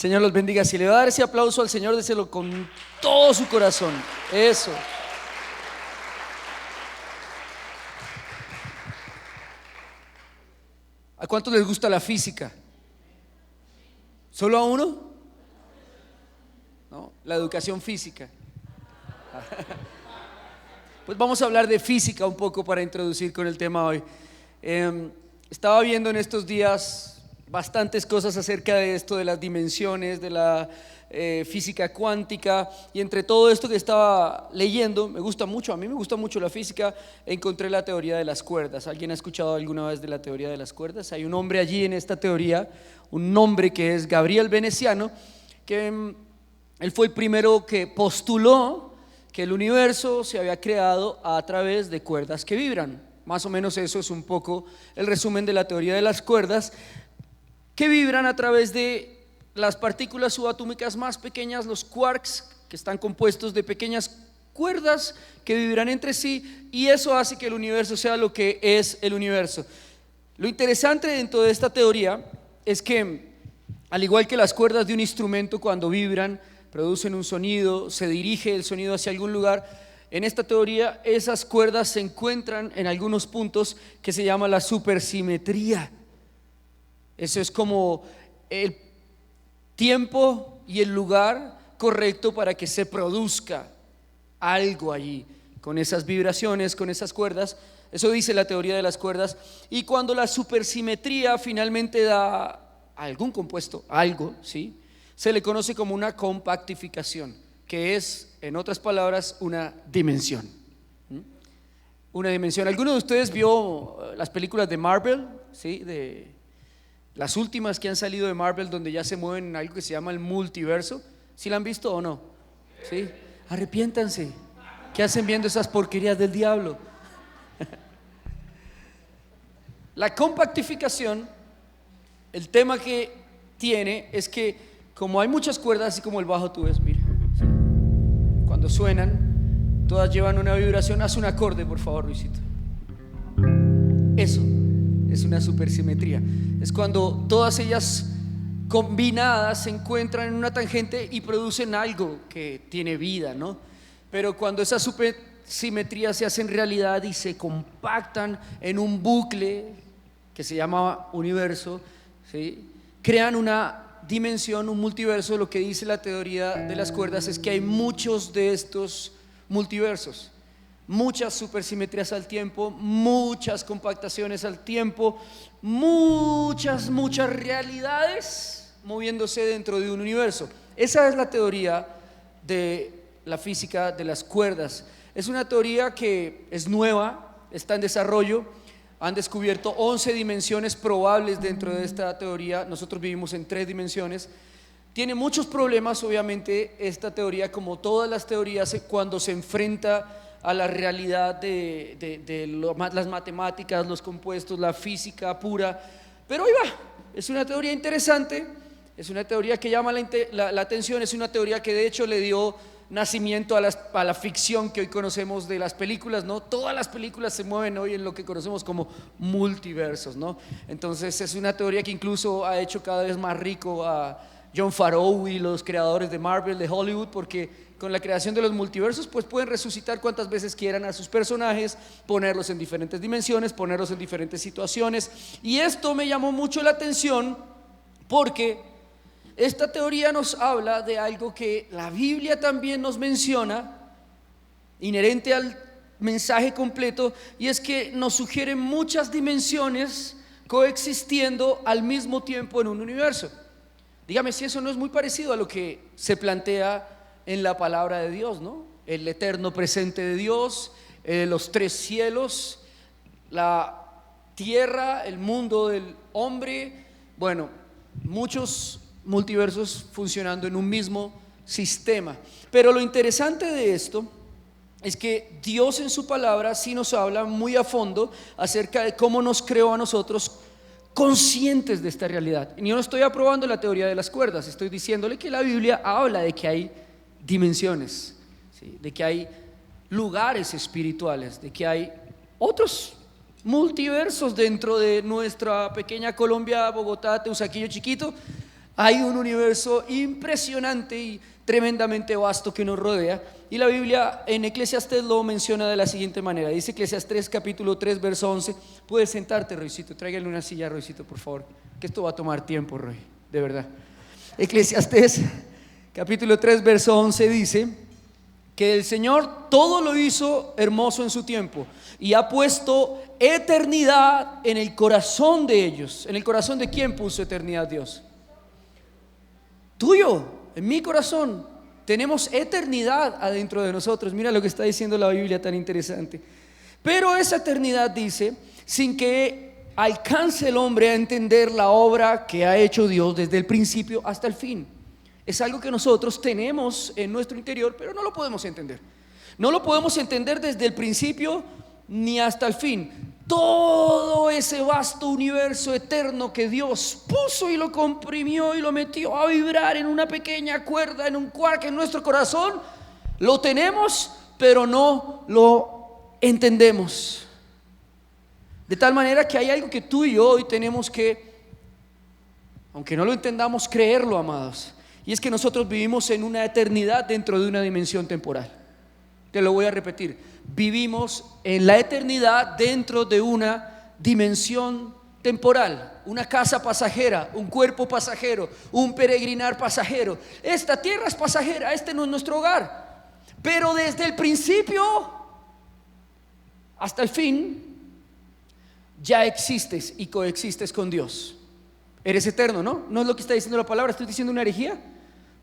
Señor los bendiga. Si le va a dar ese aplauso al Señor, déselo con todo su corazón. Eso. ¿A cuántos les gusta la física? ¿Solo a uno? No, la educación física. Pues vamos a hablar de física un poco para introducir con el tema hoy. Estaba viendo en estos días bastantes cosas acerca de esto, de las dimensiones, de la física cuántica, y entre todo esto que estaba leyendo, a mí me gusta mucho la física, encontré la teoría de las cuerdas. ¿Alguien ha escuchado alguna vez de la teoría de las cuerdas? Hay un hombre allí en esta teoría, un hombre que es Gabriel Veneciano, que él fue el primero que postuló que el universo se había creado a través de cuerdas que vibran. Más o menos eso es un poco el resumen de la teoría de las cuerdas, que vibran a través de las partículas subatómicas más pequeñas, los quarks, que están compuestos de pequeñas cuerdas que vibran entre sí, y eso hace que el universo sea lo que es el universo. Lo interesante dentro de esta teoría es que, al igual que las cuerdas de un instrumento, cuando vibran producen un sonido, se dirige el sonido hacia algún lugar. En esta teoría esas cuerdas se encuentran en algunos puntos que se llama la supersimetría. Eso es como el tiempo y el lugar correcto para que se produzca algo allí, con esas vibraciones, con esas cuerdas. Eso dice la teoría de las cuerdas. Y cuando la supersimetría finalmente da algún compuesto, algo, ¿sí?, se le conoce como una compactificación, que es, en otras palabras, una dimensión. Una dimensión. ¿Alguno de ustedes vio las películas de Marvel? ¿Sí? De las últimas que han salido de Marvel, donde ya se mueven en algo que se llama el multiverso. ¿Sí la han visto o no? ¿Sí? Arrepiéntanse. ¿Qué hacen viendo esas porquerías del diablo? La compactificación, el tema que tiene es que, como hay muchas cuerdas, así como el bajo, tú ves, mira, ¿sí?, cuando suenan, todas llevan una vibración. Haz un acorde, por favor, Luisito. Eso es una supersimetría. Es cuando todas ellas combinadas se encuentran en una tangente y producen algo que tiene vida, ¿no? Pero cuando esa supersimetría se hace en realidad y se compactan en un bucle que se llama universo, ¿sí?, crean una dimensión, un multiverso. Lo que dice la teoría de las cuerdas es que hay muchos de estos multiversos, muchas supersimetrías al tiempo, muchas compactaciones al tiempo, muchas realidades moviéndose dentro de un universo. Esa es la teoría de la física de las cuerdas. Es una teoría que es nueva, está en desarrollo. Han descubierto 11 dimensiones probables dentro de esta teoría. Nosotros vivimos en 3 dimensiones. Tiene muchos problemas, obviamente, esta teoría, como todas las teorías, cuando se enfrenta a la realidad de las matemáticas, los compuestos, la física pura. Pero ahí va, es una teoría interesante, es una teoría que llama la atención, es una teoría que de hecho le dio nacimiento a la ficción que hoy conocemos de las películas, ¿no? Todas las películas se mueven hoy en lo que conocemos como multiversos, ¿no? Entonces es una teoría que incluso ha hecho cada vez más rico a Jon Favreau y los creadores de Marvel, de Hollywood, porque con la creación de los multiversos pues pueden resucitar cuantas veces quieran a sus personajes, ponerlos en diferentes dimensiones, ponerlos en diferentes situaciones. Y esto me llamó mucho la atención porque esta teoría nos habla de algo que la Biblia también nos menciona, inherente al mensaje completo, y es que nos sugiere muchas dimensiones coexistiendo al mismo tiempo en un universo. Dígame si eso no es muy parecido a lo que se plantea en la palabra de Dios, ¿no? El eterno presente de Dios, los 3 cielos, la tierra, el mundo del hombre, bueno, muchos multiversos funcionando en un mismo sistema. Pero lo interesante de esto es que Dios en su palabra sí nos habla muy a fondo acerca de cómo nos creó a nosotros conscientes de esta realidad. Y yo no estoy aprobando la teoría de las cuerdas, estoy diciéndole que la Biblia habla de que hay dimensiones, ¿sí?, de que hay lugares espirituales, de que hay otros multiversos dentro de nuestra pequeña Colombia, Bogotá, Teusaquillo chiquito. Hay un universo impresionante y tremendamente vasto que nos rodea, y la Biblia en Eclesiastés lo menciona de la siguiente manera. Dice Eclesiastés capítulo 3 verso 11. Puedes sentarte, Roycito, tráigale una silla a Roycito, por favor, que esto va a tomar tiempo, Roy, de verdad. Eclesiastés capítulo 3 verso 11 dice que el Señor todo lo hizo hermoso en su tiempo y ha puesto eternidad en el corazón de ellos. ¿En el corazón de quién puso eternidad Dios? Tuyo, en mi corazón. Tenemos eternidad adentro de nosotros. Mira lo que está diciendo la Biblia, tan interesante. Pero esa eternidad, dice, sin que alcance el hombre a entender la obra que ha hecho Dios desde el principio hasta el fin. Es algo que nosotros tenemos en nuestro interior, pero no lo podemos entender. No lo podemos entender desde el principio ni hasta el fin. Todo ese vasto universo eterno que Dios puso y lo comprimió y lo metió a vibrar en una pequeña cuerda, en un quark en nuestro corazón, lo tenemos, pero no lo entendemos. De tal manera que hay algo que tú y yo hoy tenemos que, aunque no lo entendamos, creerlo, amados. Y es que nosotros vivimos en una eternidad dentro de una dimensión temporal. Te lo voy a repetir. Vivimos en la eternidad dentro de una dimensión temporal, una casa pasajera, un cuerpo pasajero, un peregrinar pasajero. Esta tierra es pasajera, este no es nuestro hogar. Pero desde el principio hasta el fin ya existes y coexistes con Dios. Eres eterno, ¿no? ¿No es lo que está diciendo la palabra? ¿Estoy diciendo una herejía?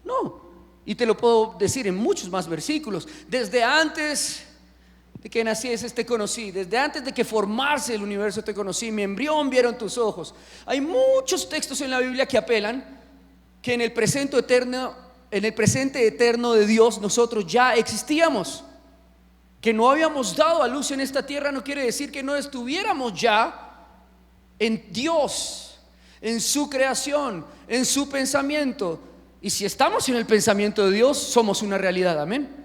No. Y te lo puedo decir en muchos más versículos. Desde antes de que nacieses te conocí, desde antes de que formase el universo te conocí, mi embrión vieron tus ojos. Hay muchos textos en la Biblia que apelan que en el presente eterno de Dios nosotros ya existíamos. Que no habíamos dado a luz en esta tierra no quiere decir que no estuviéramos ya en Dios, en su creación, en su pensamiento. Y si estamos en el pensamiento de Dios, somos una realidad, amén.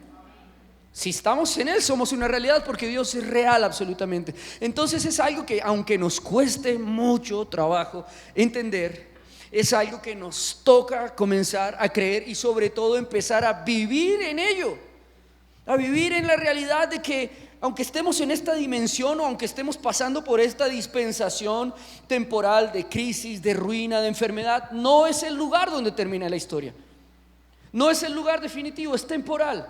Si estamos en Él, somos una realidad porque Dios es real absolutamente. Entonces es algo que, aunque nos cueste mucho trabajo entender, es algo que nos toca comenzar a creer y sobre todo empezar a vivir en ello. A vivir en la realidad de que aunque estemos en esta dimensión o aunque estemos pasando por esta dispensación temporal de crisis, de ruina, de enfermedad, no es el lugar donde termina la historia. No es el lugar definitivo, es temporal.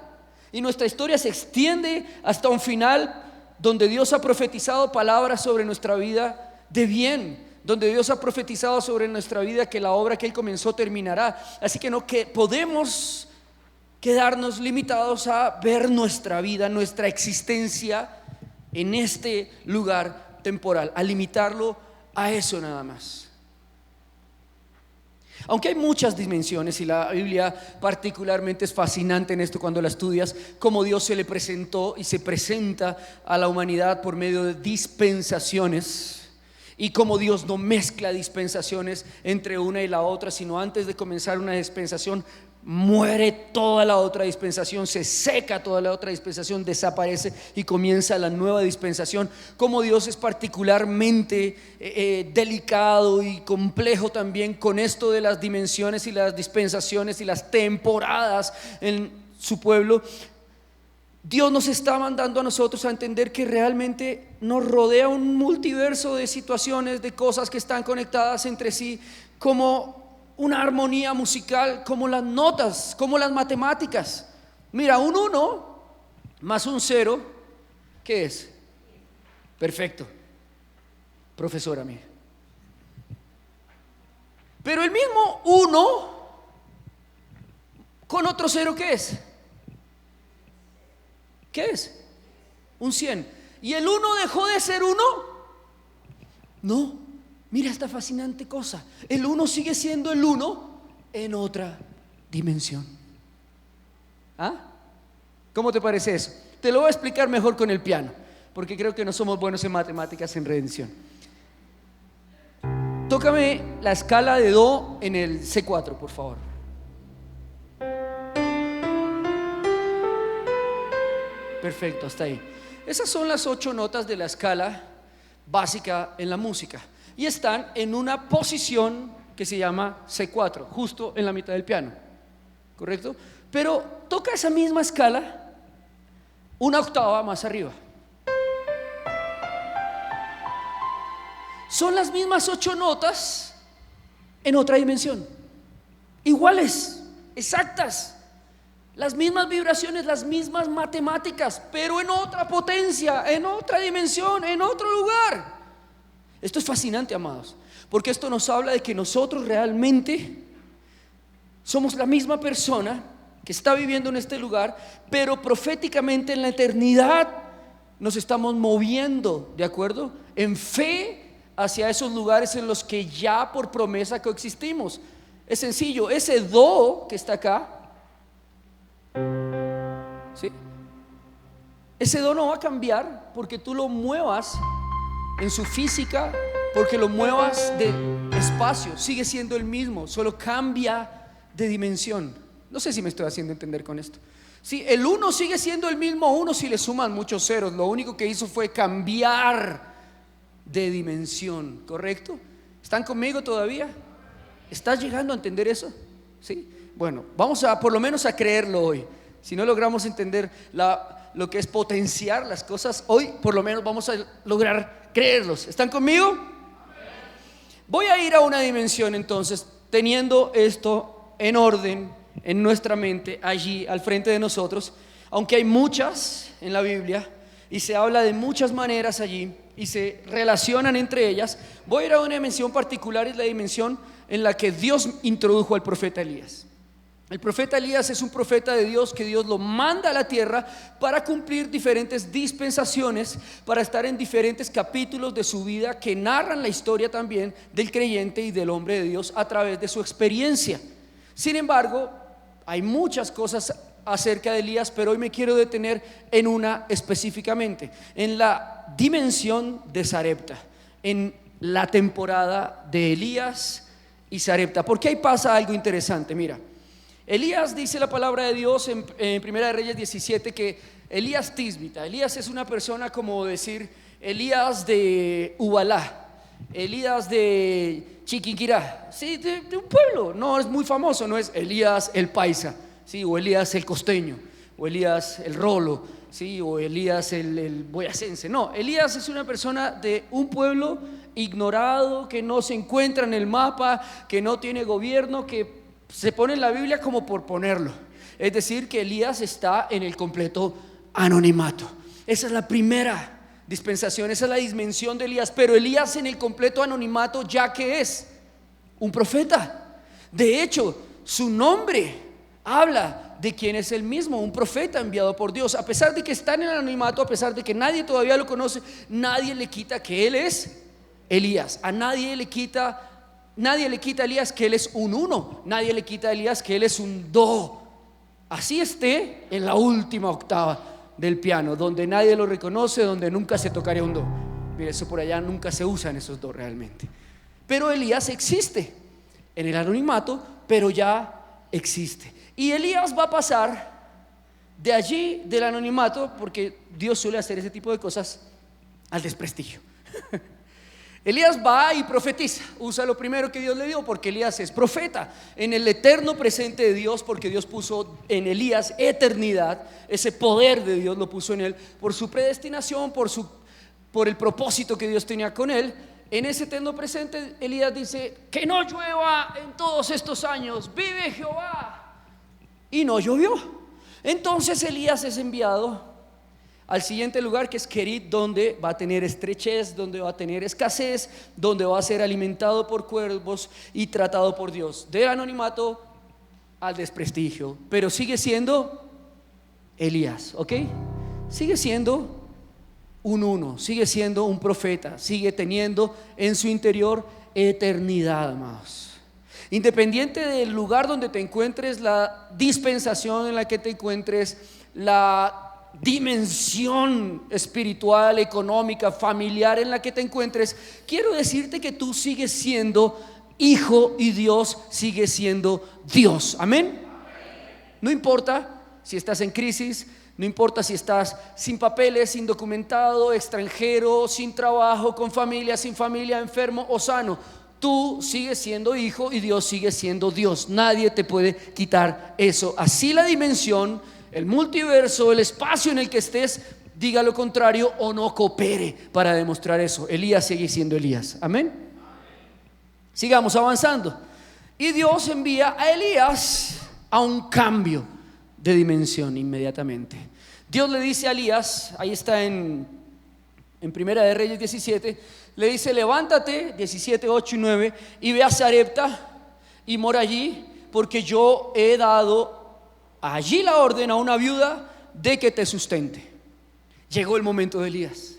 Y nuestra historia se extiende hasta un final donde Dios ha profetizado palabras sobre nuestra vida de bien, donde Dios ha profetizado sobre nuestra vida que la obra que Él comenzó terminará. Así que no que podemos quedarnos limitados a ver nuestra vida, nuestra existencia en este lugar temporal, a limitarlo a eso nada más. Aunque hay muchas dimensiones y la Biblia particularmente es fascinante en esto cuando la estudias, cómo Dios se le presentó y se presenta a la humanidad por medio de dispensaciones y cómo Dios no mezcla dispensaciones entre una y la otra, sino antes de comenzar una dispensación muere toda la otra dispensación, se seca toda la otra dispensación, desaparece y comienza la nueva dispensación. Como Dios es particularmente delicado y complejo también con esto de las dimensiones y las dispensaciones y las temporadas en su pueblo. Dios nos está mandando a nosotros a entender que realmente nos rodea un multiverso de situaciones, de cosas que están conectadas entre sí, como una armonía musical, como las notas, como las matemáticas. Mira, un 1 más un 0, ¿qué es? Perfecto, profesora mía. Pero el mismo 1 con otro 0, ¿qué es? ¿Qué es? Un 100. ¿Y el 1 dejó de ser 1? No. Mira esta fascinante cosa. El 1 sigue siendo el 1 en otra dimensión. ¿Ah? ¿Cómo te parece eso? Te lo voy a explicar mejor con el piano, porque creo que no somos buenos en matemáticas en redención. Tócame la escala de Do en el C4, por favor. Perfecto, hasta ahí. Esas son las 8 notas de la escala básica en la música y están en una posición que se llama C4, justo en la mitad del piano, ¿correcto? Pero toca esa misma escala una octava más arriba. Son las mismas 8 notas en otra dimensión, iguales, exactas, las mismas vibraciones, las mismas matemáticas, pero en otra potencia, en otra dimensión, en otro lugar. Esto es fascinante, amados, porque esto nos habla de que nosotros realmente somos la misma persona que está viviendo en este lugar, pero proféticamente en la eternidad nos estamos moviendo, ¿de acuerdo? En fe hacia esos lugares en los que ya por promesa coexistimos. Es sencillo, ese do que está acá, ¿sí? Ese do no va a cambiar porque tú lo muevas en su física, porque lo muevas de espacio, sigue siendo el mismo, solo cambia de dimensión. No sé si me estoy haciendo entender con esto. Sí, el 1 sigue siendo el mismo 1 si le suman muchos ceros. Lo único que hizo fue cambiar de dimensión, ¿correcto? ¿Están conmigo todavía? ¿Estás llegando a entender eso? ¿Sí? Bueno, vamos a por lo menos a creerlo hoy. Si no logramos entender lo que es potenciar las cosas, hoy por lo menos vamos a lograr creerlos. ¿Están conmigo? Voy a ir a una dimensión entonces, teniendo esto en orden en nuestra mente, allí al frente de nosotros, aunque hay muchas en la Biblia y se habla de muchas maneras allí y se relacionan entre ellas. Voy a ir a una dimensión particular, es la dimensión en la que Dios introdujo al profeta Elías. El profeta Elías es un profeta de Dios que Dios lo manda a la tierra para cumplir diferentes dispensaciones, para estar en diferentes capítulos de su vida que narran la historia también del creyente y del hombre de Dios a través de su experiencia. Sin embargo, hay muchas cosas acerca de Elías, pero hoy me quiero detener en una específicamente, en la dimensión de Sarepta, en la temporada de Elías y Sarepta, porque ahí pasa algo interesante. Mira, Elías, dice la palabra de Dios en Primera de Reyes 17 que Elías Tisbita, Elías es una persona como decir Elías de Ubalá, Elías de Chiquinquirá, ¿sí? de un pueblo, no es muy famoso, no es Elías el paisa, ¿sí? O Elías el costeño, o Elías el rolo, ¿sí? O Elías el boyacense. No, Elías es una persona de un pueblo ignorado, que no se encuentra en el mapa, que no tiene gobierno, que se pone en la Biblia como por ponerlo. Es decir, que Elías está en el completo anonimato. Esa es la primera dispensación, esa es la dimensión de Elías. Pero Elías en el completo anonimato, ya que es un profeta. De hecho, su nombre habla de quién es él mismo, un profeta enviado por Dios. A pesar de que está en el anonimato, a pesar de que nadie todavía lo conoce, nadie le quita que él es Elías. A nadie le quita a Elías que él es un 1. Nadie le quita a Elías que él es un do. Así esté en la última octava del piano, donde nadie lo reconoce, donde nunca se tocaría un do. Mire, eso por allá nunca se usan esos do realmente. Pero Elías existe en el anonimato, pero ya existe. Y Elías va a pasar de allí, del anonimato, porque Dios suele hacer ese tipo de cosas, al desprestigio. Elías va y profetiza, usa lo primero que Dios le dio, porque Elías es profeta en el eterno presente de Dios, porque Dios puso en Elías eternidad, ese poder de Dios lo puso en él por su predestinación, por el propósito que Dios tenía con él. En ese eterno presente, Elías dice: que no llueva en todos estos años, vive Jehová. Y no llovió. Entonces Elías es enviado al siguiente lugar, que es Querit, donde va a tener estrechez, donde va a tener escasez, donde va a ser alimentado por cuervos y tratado por Dios. Del anonimato al desprestigio, pero sigue siendo Elías, ¿ok? Sigue siendo un 1, sigue siendo un profeta, sigue teniendo en su interior eternidad, amados. Independiente del lugar donde te encuentres, la dispensación en la que te encuentres, la dimensión espiritual, económica, familiar en la que te encuentres, quiero decirte que tú sigues siendo hijo y Dios sigue siendo Dios. Amén. No importa si estás en crisis, no importa si estás sin papeles, indocumentado, extranjero, sin trabajo, con familia, sin familia, enfermo o sano. tú sigues siendo hijo y Dios sigue siendo Dios. Nadie te puede quitar eso. Así la dimensión, el multiverso, el espacio en el que estés diga lo contrario o no coopere para demostrar eso. Elías sigue siendo Elías. Amén. Sigamos avanzando. Y Dios envía a Elías a un cambio de dimensión inmediatamente. Dios le dice a Elías, ahí está en Primera de Reyes 17, le dice: levántate, 17, 8 y 9, y ve a Sarepta y mora allí, porque yo he dado allí la orden a una viuda de que te sustente. Llegó el momento de Elías.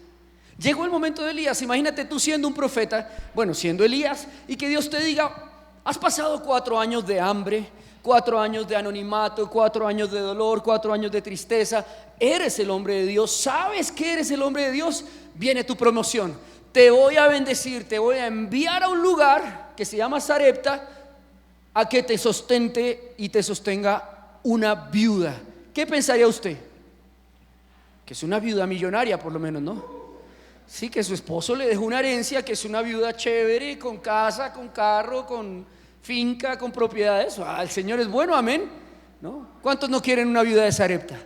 Llegó el momento de Elías. Imagínate tú siendo un profeta, bueno, siendo Elías, y que Dios te diga: has pasado 4 años de hambre, 4 años de anonimato, 4 años de dolor, 4 años de tristeza. Eres el hombre de Dios, sabes que eres el hombre de Dios. Viene tu promoción, te voy a bendecir, te voy a enviar a un lugar que se llama Sarepta, a que te sustente y te sostenga una viuda. ¿Qué pensaría usted? Que es una viuda millonaria, por lo menos, ¿no? Sí, que su esposo le dejó una herencia, que es una viuda chévere, con casa, con carro, con finca, con propiedades. El Señor es bueno, amén, ¿no? ¿Cuántos no quieren una viuda de Sarepta?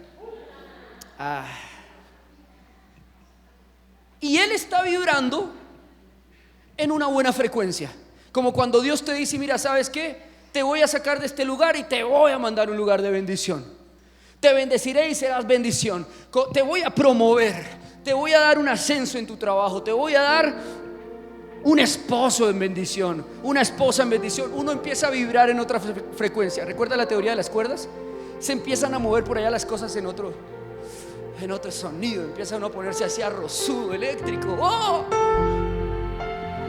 Y él está vibrando en una buena frecuencia, como cuando Dios te dice: mira, ¿sabes qué? Te voy a sacar de este lugar y te voy a mandar a un lugar de bendición. Te bendeciré y serás bendición. Te voy a promover, te voy a dar un ascenso en tu trabajo, te voy a dar un esposo en bendición, una esposa en bendición. Uno empieza a vibrar en otra frecuencia. ¿Recuerda la teoría de las cuerdas? Se empiezan a mover por allá las cosas en otro sonido. Empieza uno a ponerse así arrozudo, eléctrico. ¡Oh!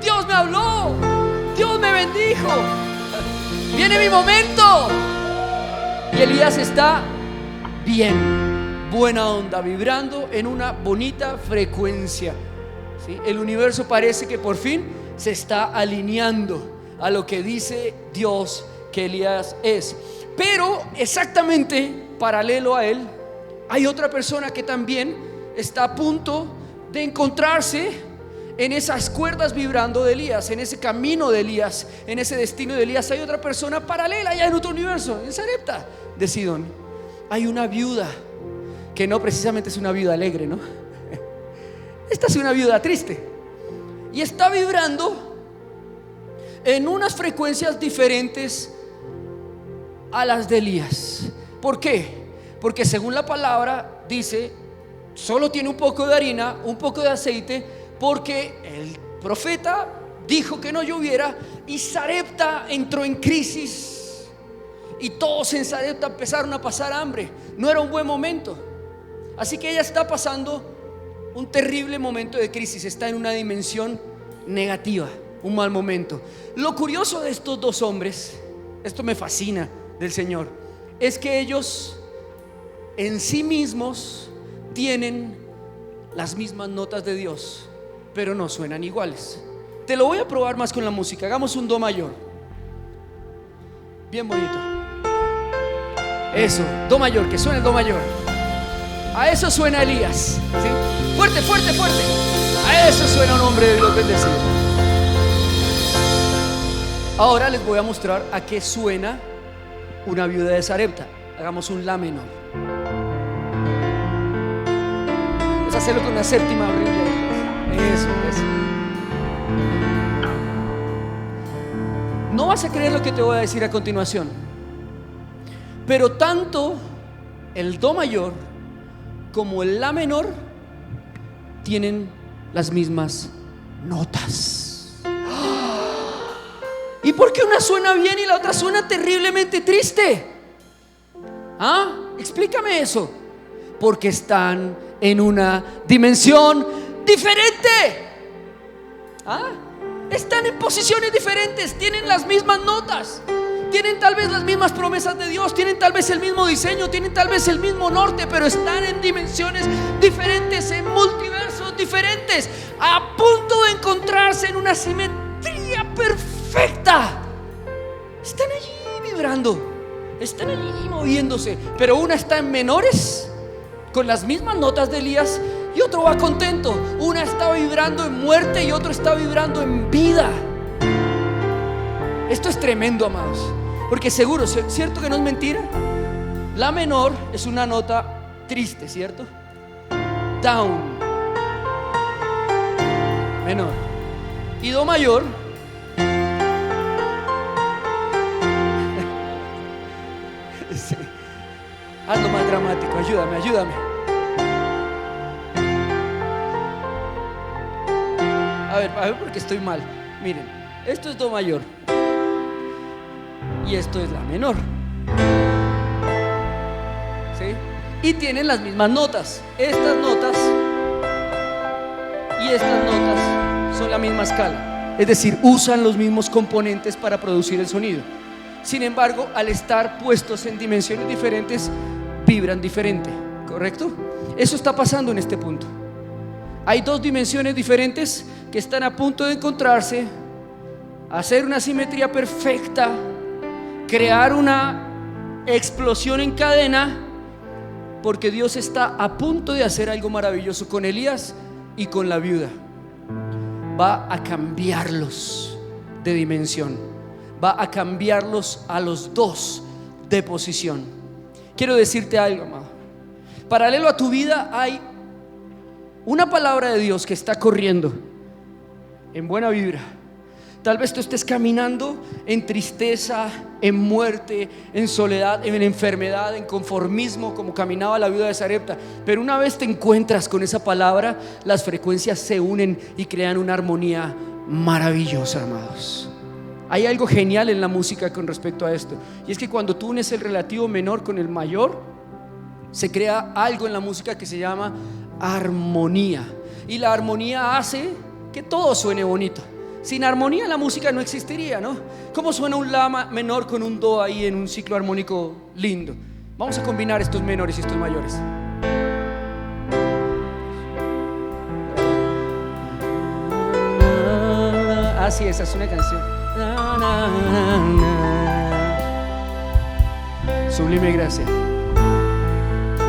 Dios me habló, Dios me bendijo, viene mi momento. Y Elías está bien, buena onda, vibrando en una bonita frecuencia, ¿sí? El universo parece que por fin se está alineando a lo que dice Dios que Elías es. Pero exactamente paralelo a él hay otra persona que también está a punto de encontrarse en esas cuerdas vibrando de Elías, en ese camino de Elías, en ese destino de Elías. Hay otra persona paralela allá en otro universo, en Sarepta de Sidón. Hay una viuda que no precisamente es una viuda alegre, ¿no? Esta es una viuda triste y está vibrando en unas frecuencias diferentes a las de Elías. ¿Por qué? Porque según la palabra dice, solo tiene un poco de harina, un poco de aceite, porque el profeta dijo que no lloviera y Sarepta entró en crisis y todos en Sarepta empezaron a pasar hambre. No era un buen momento. Así que ella está pasando un terrible momento de crisis, está en una dimensión negativa, un mal momento. Lo curioso de estos dos hombres, esto me fascina del Señor, es que ellos en sí mismos tienen las mismas notas de Dios, pero no suenan iguales. Te lo voy a probar más con la música. Hagamos un do mayor, bien bonito. Eso, do mayor, que suene el do mayor. A eso suena Elías, ¿sí? Fuerte, fuerte, fuerte. A eso suena un hombre de Dios bendecido. Ahora les voy a mostrar a qué suena una viuda de Sarepta. Hagamos un la menor. Vamos a hacerlo con una séptima horrible. Eso. No vas a creer lo que te voy a decir a continuación, pero tanto el do mayor como el la menor tienen las mismas notas. ¿Y por qué una suena bien y la otra suena terriblemente triste? Explícame eso. Porque están en una dimensión diferente. Están en posiciones diferentes, tienen las mismas notas, tienen tal vez las mismas promesas de Dios, tienen tal vez el mismo diseño, tienen tal vez el mismo norte, pero están en dimensiones diferentes, en multiversos diferentes, a punto de encontrarse en una simetría perfecta. Están allí vibrando, están allí moviéndose, pero una está en menores con las mismas notas de Elías y otro va contento. Una está vibrando en muerte y otro está vibrando en vida. Esto es tremendo, amados, porque seguro, ¿cierto que no es mentira? La menor es una nota triste, ¿cierto? Down, menor. Y do mayor sí. Hazlo más dramático, ayúdame. A ver porque estoy mal. Miren, esto es do mayor y esto es la menor, ¿sí? Y tienen las mismas notas. Estas notas y estas notas son la misma escala, es decir, usan los mismos componentes para producir el sonido. Sin embargo, al estar puestos en dimensiones diferentes, vibran diferente, ¿correcto? Eso está pasando en este punto. Hay dos dimensiones diferentes que están a punto de encontrarse, hacer una simetría perfecta, crear una explosión en cadena, porque Dios está a punto de hacer algo maravilloso con Elías y con la viuda. Va a cambiarlos de dimensión, va a cambiarlos a los dos de posición. Quiero decirte algo, amado. Paralelo a tu vida hay una palabra de Dios que está corriendo en buena vibra. Tal vez tú estés caminando en tristeza, en muerte, en soledad, en enfermedad, en conformismo, como caminaba la viuda de Sarepta. Pero una vez te encuentras con esa palabra, las frecuencias se unen y crean una armonía maravillosa, amados. Hay algo genial en la música con respecto a esto, y es que cuando tú unes el relativo menor con el mayor, se crea algo en la música que se llama armonía. Y la armonía hace que todo suene bonito. Sin armonía la música no existiría, ¿no? ¿Cómo suena un la menor con un do ahí en un ciclo armónico lindo? Vamos a combinar estos menores y estos mayores. Así es, es una canción. Sublime gracia.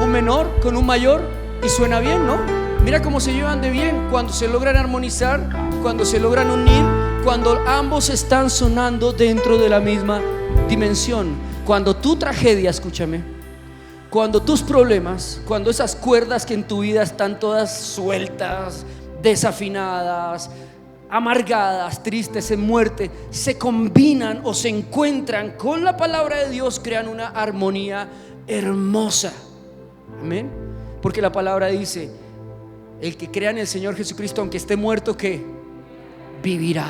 Un menor con un mayor y suena bien, ¿no? Mira cómo se llevan de bien cuando se logran armonizar, cuando se logran unir, cuando ambos están sonando dentro de la misma dimensión. Cuando tu tragedia, escúchame, cuando tus problemas, cuando esas cuerdas que en tu vida están todas sueltas, desafinadas, amargadas, tristes, en muerte, se combinan o se encuentran con la palabra de Dios, crean una armonía hermosa. Amén. Porque la palabra dice: el que crea en el Señor Jesucristo, aunque esté muerto, ¿qué? Vivirá.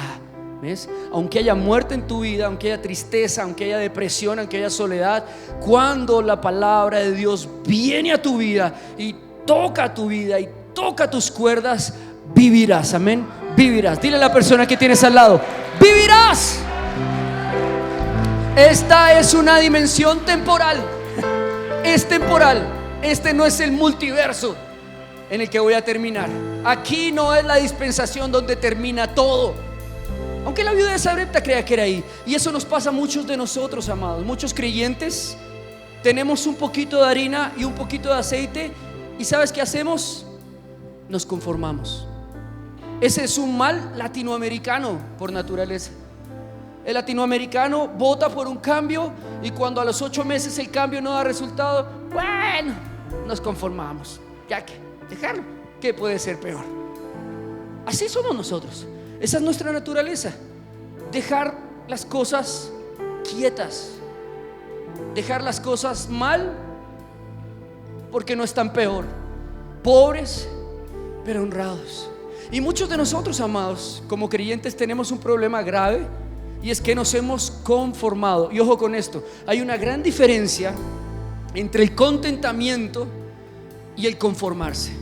¿Ves? Aunque haya muerte en tu vida, aunque haya tristeza, aunque haya depresión, aunque haya soledad, cuando la palabra de Dios viene a tu vida y toca tu vida y toca tus cuerdas, vivirás. Amén. Vivirás. Dile a la persona que tienes al lado: vivirás. Esta es una dimensión temporal. Es temporal. Este no es el multiverso en el que voy a terminar. Aquí no es la dispensación donde termina todo. Aunque la viuda de Sarepta crea que era ahí. Y eso nos pasa a muchos de nosotros, amados. Muchos creyentes tenemos un poquito de harina y un poquito de aceite, y ¿sabes qué hacemos? Nos conformamos. Ese es un mal latinoamericano por naturaleza. El latinoamericano vota por un cambio, y cuando a los 8 meses el cambio no da resultado, bueno, nos conformamos. Ya que dejarlo, que puede ser peor. Así somos nosotros. Esa es nuestra naturaleza. Dejar las cosas quietas, dejar las cosas mal, porque no están peor. Pobres pero honrados. Y muchos de nosotros, amados, como creyentes, tenemos un problema grave, y es que nos hemos conformado. Y ojo con esto: hay una gran diferencia entre el contentamiento y el conformarse.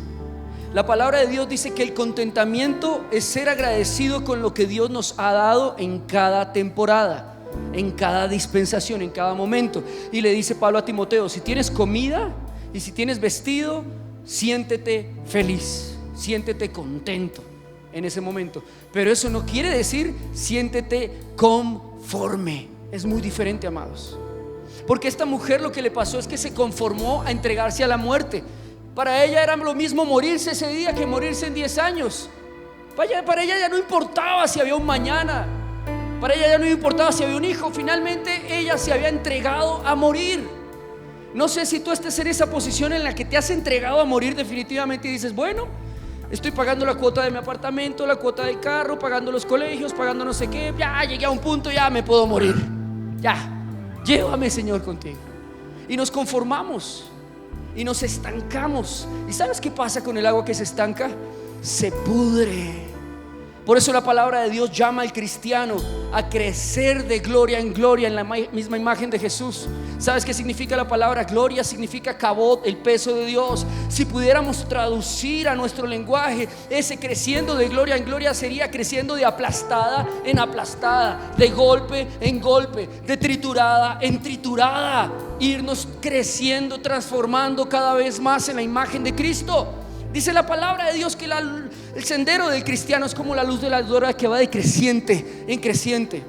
La palabra de Dios dice que el contentamiento es ser agradecido con lo que Dios nos ha dado en cada temporada, en cada dispensación, en cada momento. Y le dice Pablo a Timoteo: si tienes comida y si tienes vestido, siéntete feliz, siéntete contento en ese momento. Pero eso no quiere decir siéntete conforme. Es muy diferente, amados. Porque esta mujer, lo que le pasó es que se conformó a entregarse a la muerte. Para ella era lo mismo morirse ese día que morirse en 10 años. Para ella ya no importaba si había un mañana. Para ella ya no importaba si había un hijo. Finalmente ella se había entregado a morir. No sé si tú estés en esa posición en la que te has entregado a morir definitivamente y dices, bueno, estoy pagando la cuota de mi apartamento, la cuota del carro, pagando los colegios, pagando no sé qué. Ya llegué a un punto, ya me puedo morir. Ya, llévame, Señor, contigo. Y nos conformamos y nos estancamos. ¿Y sabes qué pasa con el agua que se estanca? Se pudre. Por eso la palabra de Dios llama al cristiano a crecer de gloria en gloria en la misma imagen de Jesús. ¿Sabes qué significa la palabra gloria? Significa cabot, el peso de Dios. Si pudiéramos traducir a nuestro lenguaje, ese creciendo de gloria en gloria sería creciendo de aplastada en aplastada, de golpe en golpe, de triturada en triturada. Irnos creciendo, transformando cada vez más en la imagen de Cristo. Dice la palabra de Dios que el sendero del cristiano es como la luz de la aurora que va de creciente en creciente,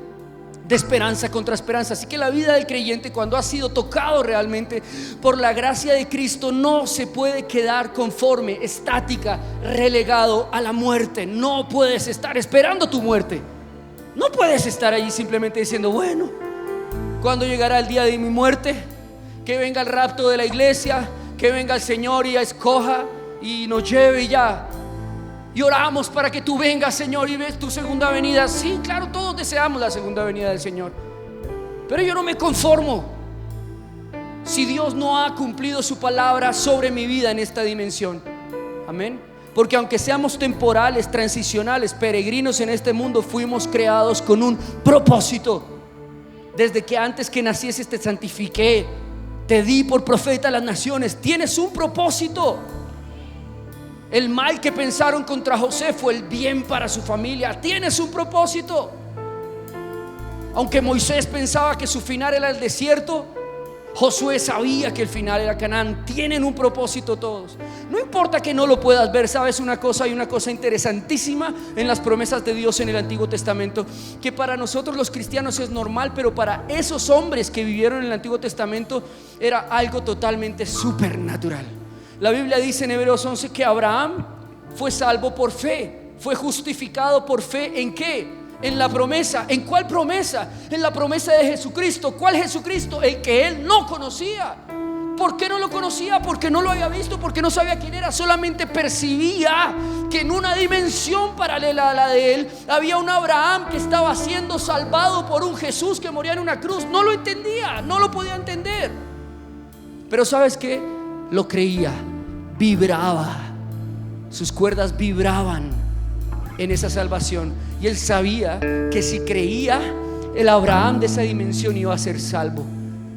de esperanza contra esperanza. Así que la vida del creyente, cuando ha sido tocado realmente por la gracia de Cristo, no se puede quedar conforme, estática, relegado a la muerte. No puedes estar esperando tu muerte. No puedes estar allí simplemente diciendo, bueno, ¿cuándo llegará el día de mi muerte? Que venga el rapto de la iglesia, que venga el Señor y escoja y nos lleve y ya. Y oramos para que tú vengas, Señor, y ves tu segunda venida. Sí, claro, todos deseamos la segunda venida del Señor, pero yo no me conformo si Dios no ha cumplido su palabra sobre mi vida en esta dimensión. Amén. Porque aunque seamos temporales, transicionales, peregrinos en este mundo, fuimos creados con un propósito. Desde que antes que nacieses te santifiqué, te di por profeta a las naciones. Tienes un propósito. El mal que pensaron contra José fue el bien para su familia. Tienes un propósito. Aunque Moisés pensaba que su final era el desierto, Josué sabía que el final era Canaán. Tienen un propósito todos. No importa que no lo puedas ver. ¿Sabes una cosa? Hay una cosa interesantísima en las promesas de Dios en el Antiguo Testamento, que para nosotros los cristianos es normal, pero para esos hombres que vivieron en el Antiguo Testamento era algo totalmente supernatural. La Biblia dice en Hebreos 11 que Abraham fue salvo por fe, fue justificado por fe. ¿En qué? En la promesa. ¿En cuál promesa? En la promesa de Jesucristo. ¿Cuál Jesucristo? El que él no conocía. ¿Por qué no lo conocía? Porque no lo había visto, porque no sabía quién era. Solamente percibía que en una dimensión paralela a la de él había un Abraham que estaba siendo salvado por un Jesús que moría en una cruz. No lo entendía, no lo podía entender. Pero ¿sabes qué? Lo creía, vibraba, sus cuerdas vibraban en esa salvación. Y él sabía que si creía, el Abraham de esa dimensión iba a ser salvo.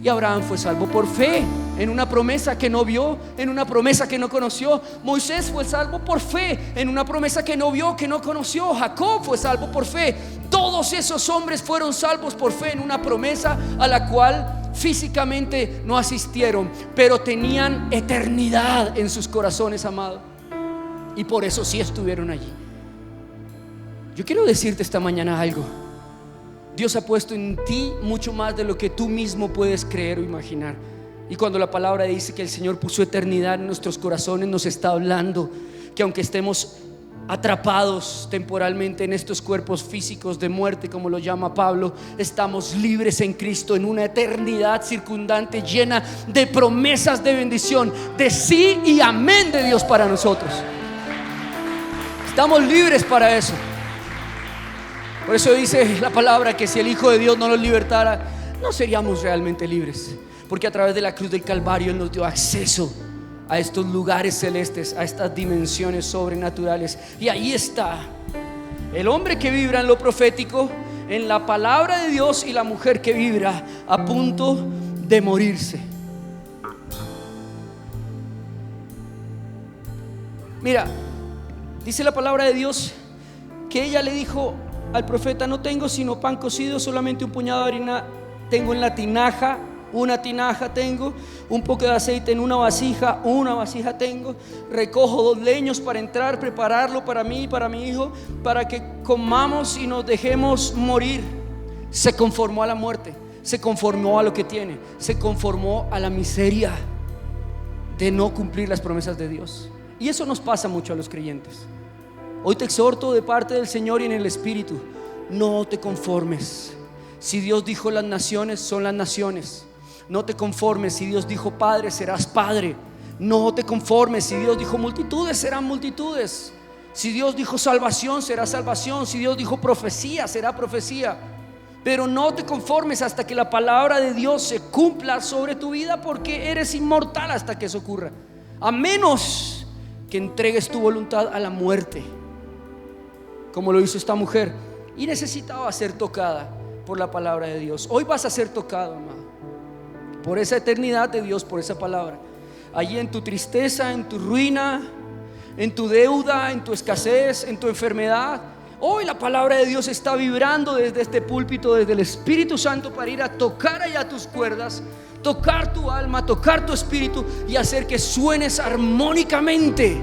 Y Abraham fue salvo por fe, en una promesa que no vio, en una promesa que no conoció. Moisés fue salvo por fe, en una promesa que no vio, que no conoció. Jacob fue salvo por fe. Todos esos hombres fueron salvos por fe en una promesa a la cual físicamente no asistieron, pero tenían eternidad en sus corazones, amado. Y por eso sí estuvieron allí. Yo quiero decirte esta mañana algo. Dios ha puesto en ti mucho más de lo que tú mismo puedes creer o imaginar. Y cuando la palabra dice que el Señor puso eternidad en nuestros corazones, nos está hablando que aunque estemos atrapados temporalmente en estos cuerpos físicos de muerte, como lo llama Pablo, estamos libres en Cristo en una eternidad circundante, llena de promesas de bendición, de sí y amén de Dios para nosotros. Estamos libres para eso. Por eso dice la palabra que si el Hijo de Dios no nos libertara, no seríamos realmente libres, porque a través de la cruz del Calvario Él nos dio acceso a estos lugares celestes, a estas dimensiones sobrenaturales. Y ahí está el hombre que vibra en lo profético, en la palabra de Dios, y la mujer que vibra a punto de morirse. Mira, dice la palabra de Dios que ella le dijo al profeta: no tengo sino pan cocido, solamente un puñado de harina tengo en la tinaja. Una tinaja tengo, un poco de aceite en una vasija tengo. Recojo 2 leños para entrar, prepararlo para mí y para mi hijo, para que comamos y nos dejemos morir. Se conformó a la muerte, se conformó a lo que tiene, se conformó a la miseria de no cumplir las promesas de Dios. Y eso nos pasa mucho a los creyentes. Hoy te exhorto de parte del Señor y en el Espíritu No te conformes. Si Dios dijo las naciones, son las naciones. No te conformes. Si Dios dijo padre, serás padre. No te conformes. Si Dios dijo multitudes, serán multitudes. Si Dios dijo salvación, será salvación. Si Dios dijo profecía, será profecía. Pero no te conformes hasta que la palabra de Dios se cumpla sobre tu vida, porque eres inmortal hasta que eso ocurra. A menos que entregues tu voluntad a la muerte, como lo hizo esta mujer, y necesitaba ser tocada por la palabra de Dios. Hoy vas a ser tocado, amado, por esa eternidad de Dios, por esa palabra. Allí en tu tristeza, en tu ruina, en tu deuda, en tu escasez, en tu enfermedad, hoy la palabra de Dios está vibrando desde este púlpito, desde el Espíritu Santo, para ir a tocar allá tus cuerdas, tocar tu alma, tocar tu espíritu y hacer que suenes armónicamente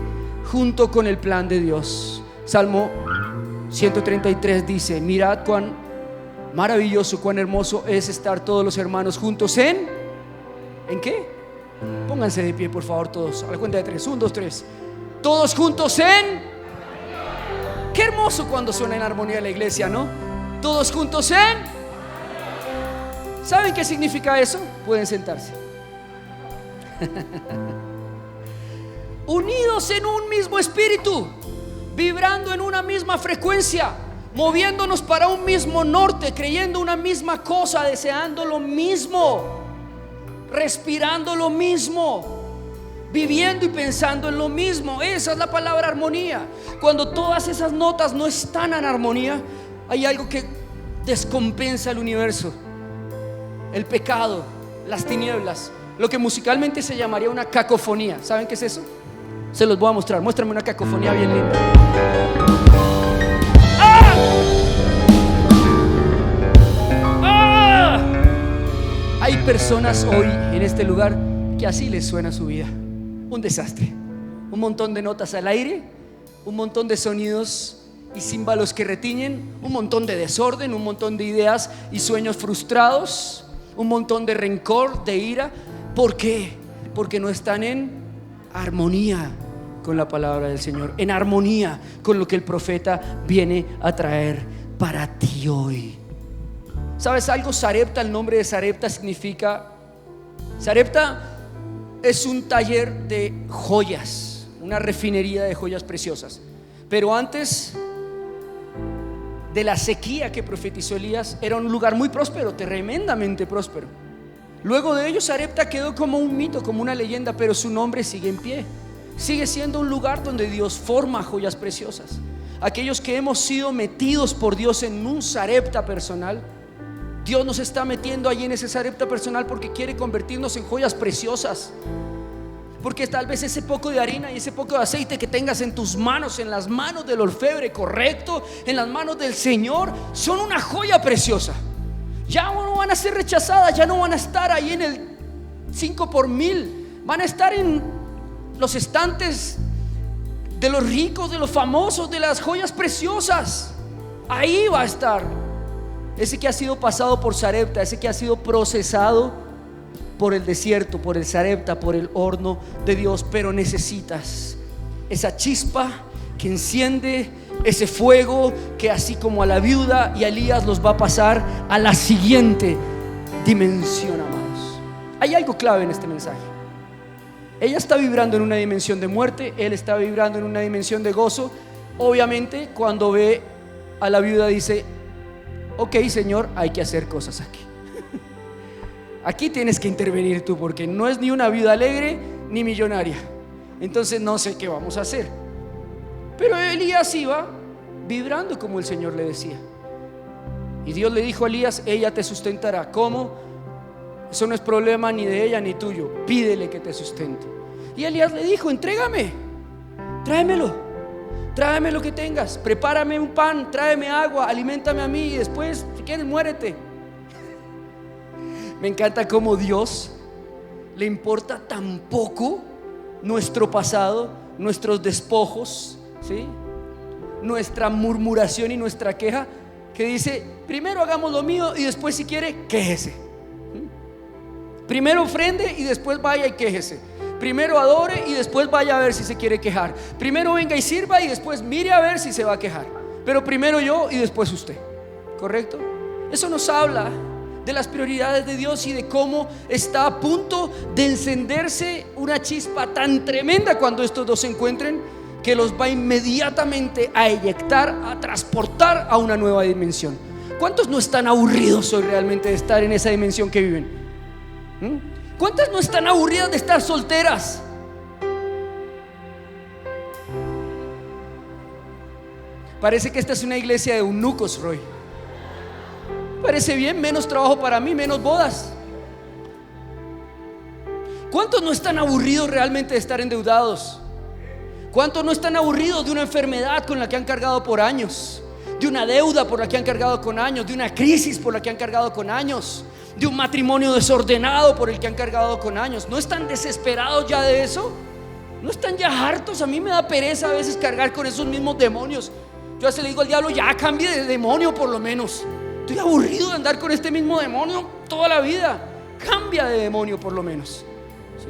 junto con el plan de Dios. Salmo 133 dice: mirad cuán maravilloso, cuán hermoso es estar todos los hermanos juntos ¿en qué? Pónganse de pie, por favor, todos, a la cuenta de 3, 1, 2, 3. Todos juntos en... Qué hermoso cuando suena en armonía la iglesia, ¿no? Todos juntos en... ¿Saben qué significa eso? Pueden sentarse. Unidos en un mismo espíritu, vibrando en una misma frecuencia, moviéndonos para un mismo norte, creyendo una misma cosa, deseando lo mismo, respirando lo mismo, viviendo y pensando en lo mismo. Esa es la palabra armonía. Cuando todas esas notas no están en armonía, hay algo que descompensa el universo: el pecado, las tinieblas, lo que musicalmente se llamaría una cacofonía. ¿Saben qué es eso? Se los voy a mostrar. Muéstrame una cacofonía bien linda. ¡Ah! ¡Ah! Hay personas hoy en este lugar que así les suena su vida: un desastre, un montón de notas al aire, un montón de sonidos y címbalos que retiñen, un montón de desorden, un montón de ideas y sueños frustrados, un montón de rencor, de ira. ¿Por qué? Porque no están en armonía con la palabra del Señor, en armonía con lo que el profeta viene a traer para ti hoy. ¿Sabes algo? Sarepta, el nombre de Sarepta significa... Sarepta es un taller de joyas, una refinería de joyas preciosas. Pero antes de la sequía que profetizó Elías, era un lugar muy próspero, tremendamente próspero. Luego de ello, Sarepta quedó como un mito, como una leyenda, pero su nombre sigue en pie. Sigue siendo un lugar donde Dios forma joyas preciosas. Aquellos que hemos sido metidos por Dios en un Sarepta personal, Dios nos está metiendo allí en ese Sarepta personal porque quiere convertirnos en joyas preciosas. Porque tal vez ese poco de harina y ese poco de aceite que tengas en tus manos, en las manos del orfebre correcto, en las manos del Señor, son una joya preciosa. Ya no van a ser rechazadas, ya no van a estar ahí en el 5 por 1000, van a estar en los estantes de los ricos, de los famosos, de las joyas preciosas. Ahí va a estar ese que ha sido pasado por Sarepta, ese que ha sido procesado por el desierto, por el Sarepta, por el horno de Dios. Pero necesitas esa chispa que enciende ese fuego, que así como a la viuda y a Elías los va a pasar a la siguiente dimensión, amados. Hay algo clave en este mensaje. Ella está vibrando en una dimensión de muerte, él está vibrando en una dimensión de gozo. Obviamente, cuando ve a la viuda dice: ok, Señor, hay que hacer cosas aquí. Aquí tienes que intervenir tú, porque no es ni una viuda alegre ni millonaria. Entonces no sé qué vamos a hacer. Pero Elías iba vibrando como el Señor le decía. Y Dios le dijo a Elías: ella te sustentará. ¿Cómo? Eso no es problema ni de ella ni tuyo. Pídele que te sustente. Y Elías le dijo: entrégame, tráemelo, tráeme lo que tengas, prepárame un pan, tráeme agua, aliméntame a mí y después, si quieres, muérete. Me encanta cómo Dios le importa tan poco nuestro pasado, nuestros despojos, ¿sí? Nuestra murmuración y nuestra queja, que dice: primero hagamos lo mío y después, si quiere, quéjese. Primero ofrende y después vaya y quéjese. Primero adore y después vaya a ver si se quiere quejar. Primero venga y sirva y después mire a ver si se va a quejar. Pero primero yo y después usted. ¿correcto? Eso nos habla de las prioridades de Dios y de cómo está a punto de encenderse una chispa tan tremenda cuando estos dos se encuentren, que los va inmediatamente a eyectar, a transportar a una nueva dimensión. ¿Cuántos no están aburridos hoy realmente de estar en esa dimensión que viven? ¿Cuántas no están aburridas de estar solteras? Parece que esta es una iglesia de eunucos, Roy. Parece bien, menos trabajo para mí, menos bodas. ¿Cuántos no están aburridos realmente de estar endeudados? ¿Cuántos no están aburridos de una enfermedad con la que han cargado por años? De una deuda por la que han cargado con años, de una crisis por la que han cargado con años, de un matrimonio desordenado por el que han cargado con años. ¿No están desesperados ya de eso? ¿No están ya hartos? A mí me da pereza a veces cargar con esos mismos demonios. Yo a veces le digo al diablo, ya cambie de demonio por lo menos. Estoy aburrido de andar con este mismo demonio toda la vida. Cambia de demonio por lo menos. ¿Sí?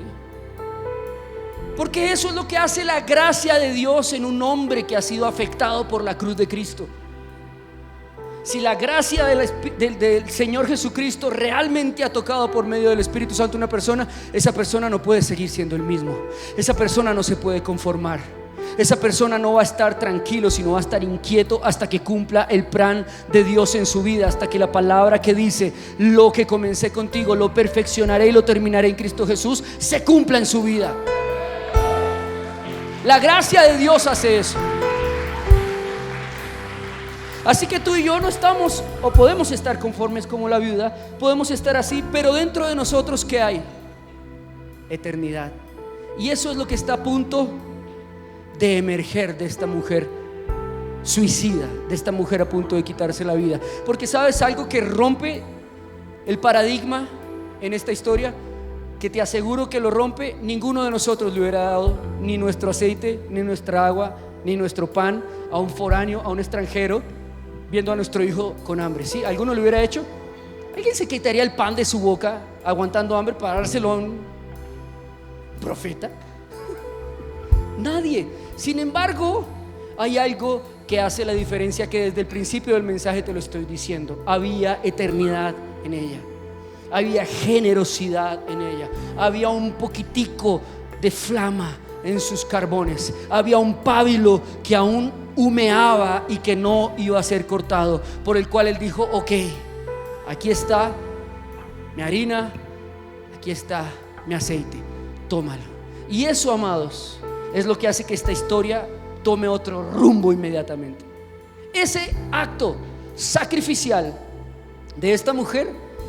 Porque eso es lo que hace la gracia de Dios en un hombre que ha sido afectado por la cruz de Cristo. Si la gracia del Señor Jesucristo realmente ha tocado por medio del Espíritu Santo a una persona, esa persona no puede seguir siendo el mismo. Esa persona no se puede conformar. Esa persona no va a estar tranquilo, sino va a estar inquieto hasta que cumpla el plan de Dios en su vida, hasta que la palabra que dice: lo que comencé contigo lo perfeccionaré y lo terminaré en Cristo Jesús, se cumpla en su vida. La gracia de Dios hace eso. Así que tú y yo no estamos, o podemos estar conformes como la viuda, podemos estar así, pero dentro de nosotros ¿qué hay? Eternidad. Y eso es lo que está a punto de emerger de esta mujer suicida, de esta mujer a punto de quitarse la vida. Porque ¿sabes algo que rompe el paradigma en esta historia? Que te aseguro que lo rompe. Ninguno de nosotros le hubiera dado ni nuestro aceite, ni nuestra agua, ni nuestro pan a un foráneo, a un extranjero, viendo a nuestro hijo con hambre. ¿Sí? ¿Alguno lo hubiera hecho? ¿Alguien se quitaría el pan de su boca aguantando hambre para dárselo a un profeta? Nadie. Sin embargo, hay algo que hace la diferencia, que desde el principio del mensaje te lo estoy diciendo. Había eternidad en ella, había generosidad en ella, había un poquitico de flama en sus carbones, había un pábilo que aún humeaba y que no iba a ser cortado, por el cual él dijo: ok, aquí está mi harina, aquí está mi aceite, tómalo. Y eso, amados, es lo que hace que esta historia tome otro rumbo inmediatamente. Ese acto sacrificial de esta mujer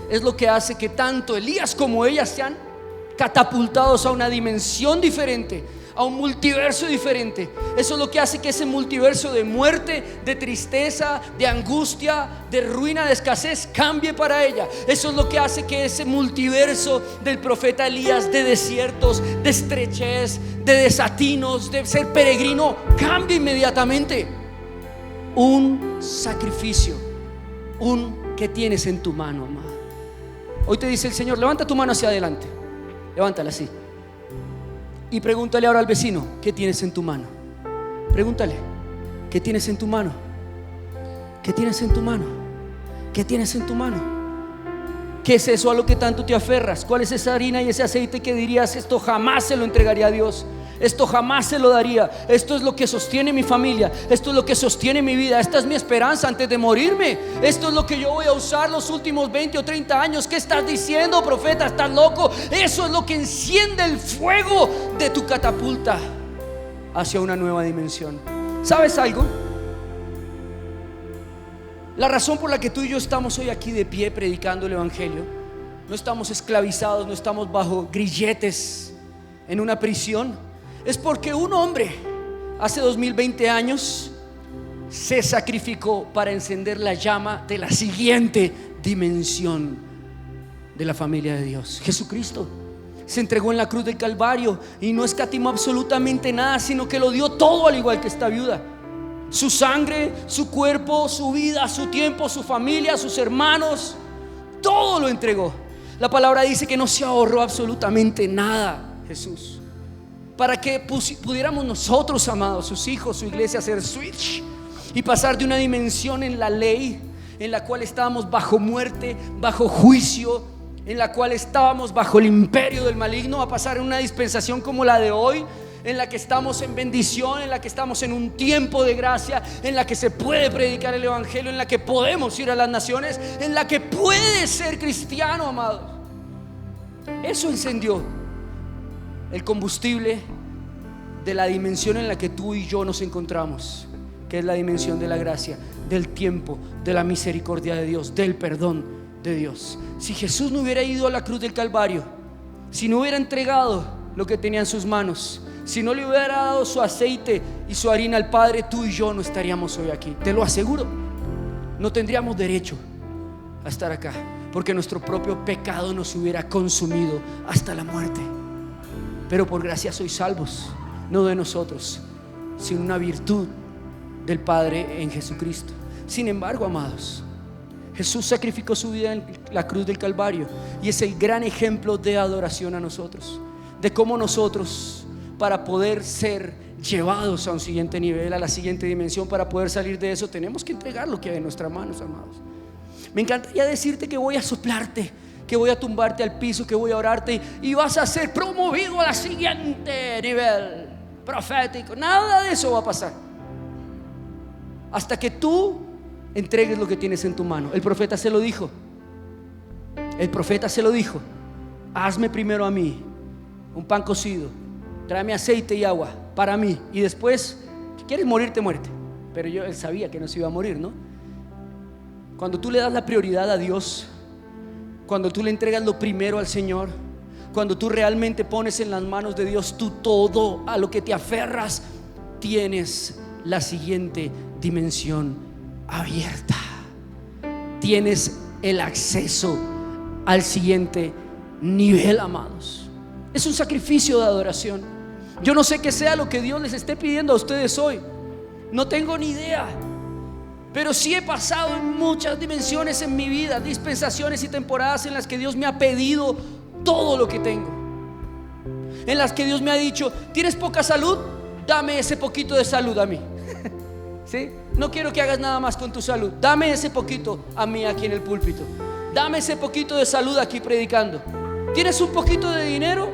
es lo que hace que tanto Elías como ella sean catapultados a una dimensión diferente, a un multiverso diferente. Eso es lo que hace que ese multiverso de muerte, de tristeza, de angustia, de ruina, de escasez cambie para ella. Eso es lo que hace que ese multiverso del profeta Elías, de desiertos, de estrechez, de desatinos, de ser peregrino, cambie inmediatamente. Un sacrificio, ¿qué tienes en tu mano, amada? Hoy te dice el Señor: levanta tu mano hacia adelante, levántala así. Y pregúntale ahora al vecino: ¿qué tienes en tu mano? Pregúntale: ¿qué tienes en tu mano? ¿Qué tienes en tu mano? ¿Qué tienes en tu mano? ¿Qué es eso a lo que tanto te aferras? ¿Cuál es esa harina y ese aceite que dirías: esto jamás se lo entregaría a Dios, esto jamás se lo daría, esto es lo que sostiene mi familia, esto es lo que sostiene mi vida, esta es mi esperanza antes de morirme, esto es lo que yo voy a usar los últimos 20 o 30 años? ¿Qué estás diciendo, profeta? ¿Estás loco? Eso es lo que enciende el fuego de tu catapulta hacia una nueva dimensión. ¿Sabes algo? La razón por la que tú y yo estamos hoy aquí de pie predicando el evangelio, no estamos esclavizados, no estamos bajo grilletes en una prisión, es porque un hombre hace 2020 años se sacrificó para encender la llama de la siguiente dimensión de la familia de Dios. Jesucristo se entregó en la cruz del Calvario y no escatimó absolutamente nada, sino que lo dio todo, al igual que esta viuda. Su sangre, su cuerpo, su vida, su tiempo, su familia, sus hermanos, todo lo entregó. La palabra dice que no se ahorró absolutamente nada Jesús, para que pudiéramos nosotros, amados, sus hijos, su iglesia, hacer switch y pasar de una dimensión en la ley, en la cual estábamos bajo muerte, bajo juicio, en la cual estábamos bajo el imperio del maligno, a pasar en una dispensación como la de hoy, en la que estamos en bendición, en la que estamos en un tiempo de gracia, en la que se puede predicar el evangelio, en la que podemos ir a las naciones, en la que puedes ser cristiano, amados. Eso encendió el combustible de la dimensión en la que tú y yo nos encontramos, que es la dimensión de la gracia, del tiempo, de la misericordia de Dios, del perdón de Dios. Si Jesús no hubiera ido a la cruz del Calvario, si no hubiera entregado lo que tenía en sus manos, si no le hubiera dado su aceite y su harina al Padre, tú y yo no estaríamos hoy aquí, te lo aseguro. No tendríamos derecho a estar acá, porque nuestro propio pecado nos hubiera consumido hasta la muerte. Pero por gracia sois salvos, no de nosotros, sino una virtud del Padre en Jesucristo. Sin embargo, amados, Jesús sacrificó su vida en la cruz del Calvario, y es el gran ejemplo de adoración a nosotros, de cómo nosotros, para poder ser llevados a un siguiente nivel, a la siguiente dimensión, para poder salir de eso, tenemos que entregar lo que hay en nuestras manos, amados. Me encantaría decirte que voy a soplarte, que voy a tumbarte al piso, que voy a orarte y vas a ser promovido a la siguiente nivel profético. Nada de eso va a pasar hasta que tú entregues lo que tienes en tu mano. El profeta se lo dijo. El profeta se lo dijo: hazme primero a mí un pan cocido, tráeme aceite y agua para mí, y después, si quieres morirte, muerte. Pero él sabía que no se iba a morir, ¿no? Cuando tú le das la prioridad a Dios, cuando tú le entregas lo primero al Señor, cuando tú realmente pones en las manos de Dios tú todo a lo que te aferras, tienes la siguiente dimensión abierta. Tienes el acceso al siguiente nivel, amados. Es un sacrificio de adoración. Yo no sé qué sea lo que Dios les esté pidiendo a ustedes hoy. No tengo ni idea. Pero sí he pasado en muchas dimensiones en mi vida, dispensaciones y temporadas en las que Dios me ha pedido todo lo que tengo, en las que Dios me ha dicho: ¿tienes poca salud? Dame ese poquito de salud a mí. ¿Sí? No quiero que hagas nada más con tu salud. Dame ese poquito a mí aquí en el púlpito. Dame ese poquito de salud aquí predicando. ¿Tienes un poquito de dinero?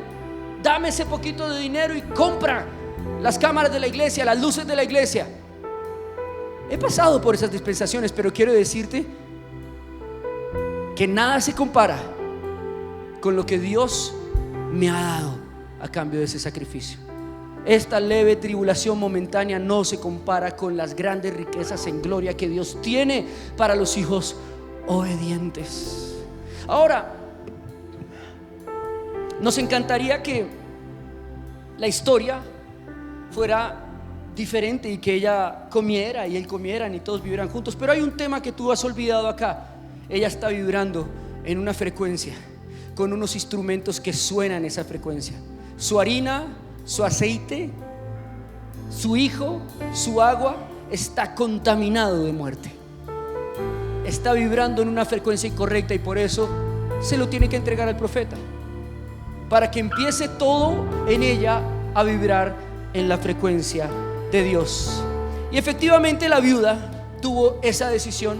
Dame ese poquito de dinero y compra las cámaras de la iglesia, las luces de la iglesia. He pasado por esas dispensaciones, pero quiero decirte que nada se compara con lo que Dios me ha dado a cambio de ese sacrificio. Esta leve tribulación momentánea no se compara con las grandes riquezas en gloria que Dios tiene para los hijos obedientes. Ahora, nos encantaría que la historia fuera diferente y que ella comiera y él comieran y todos vivieran juntos, pero hay un tema que tú has olvidado acá. Ella está vibrando en una frecuencia, con unos instrumentos que suenan esa frecuencia. Su harina, su aceite, su hijo, su agua está contaminado de muerte. Está vibrando en una frecuencia incorrecta, y por eso se lo tiene que entregar al profeta, para que empiece todo en ella a vibrar en la frecuencia de Dios. Y efectivamente la viuda tuvo esa decisión,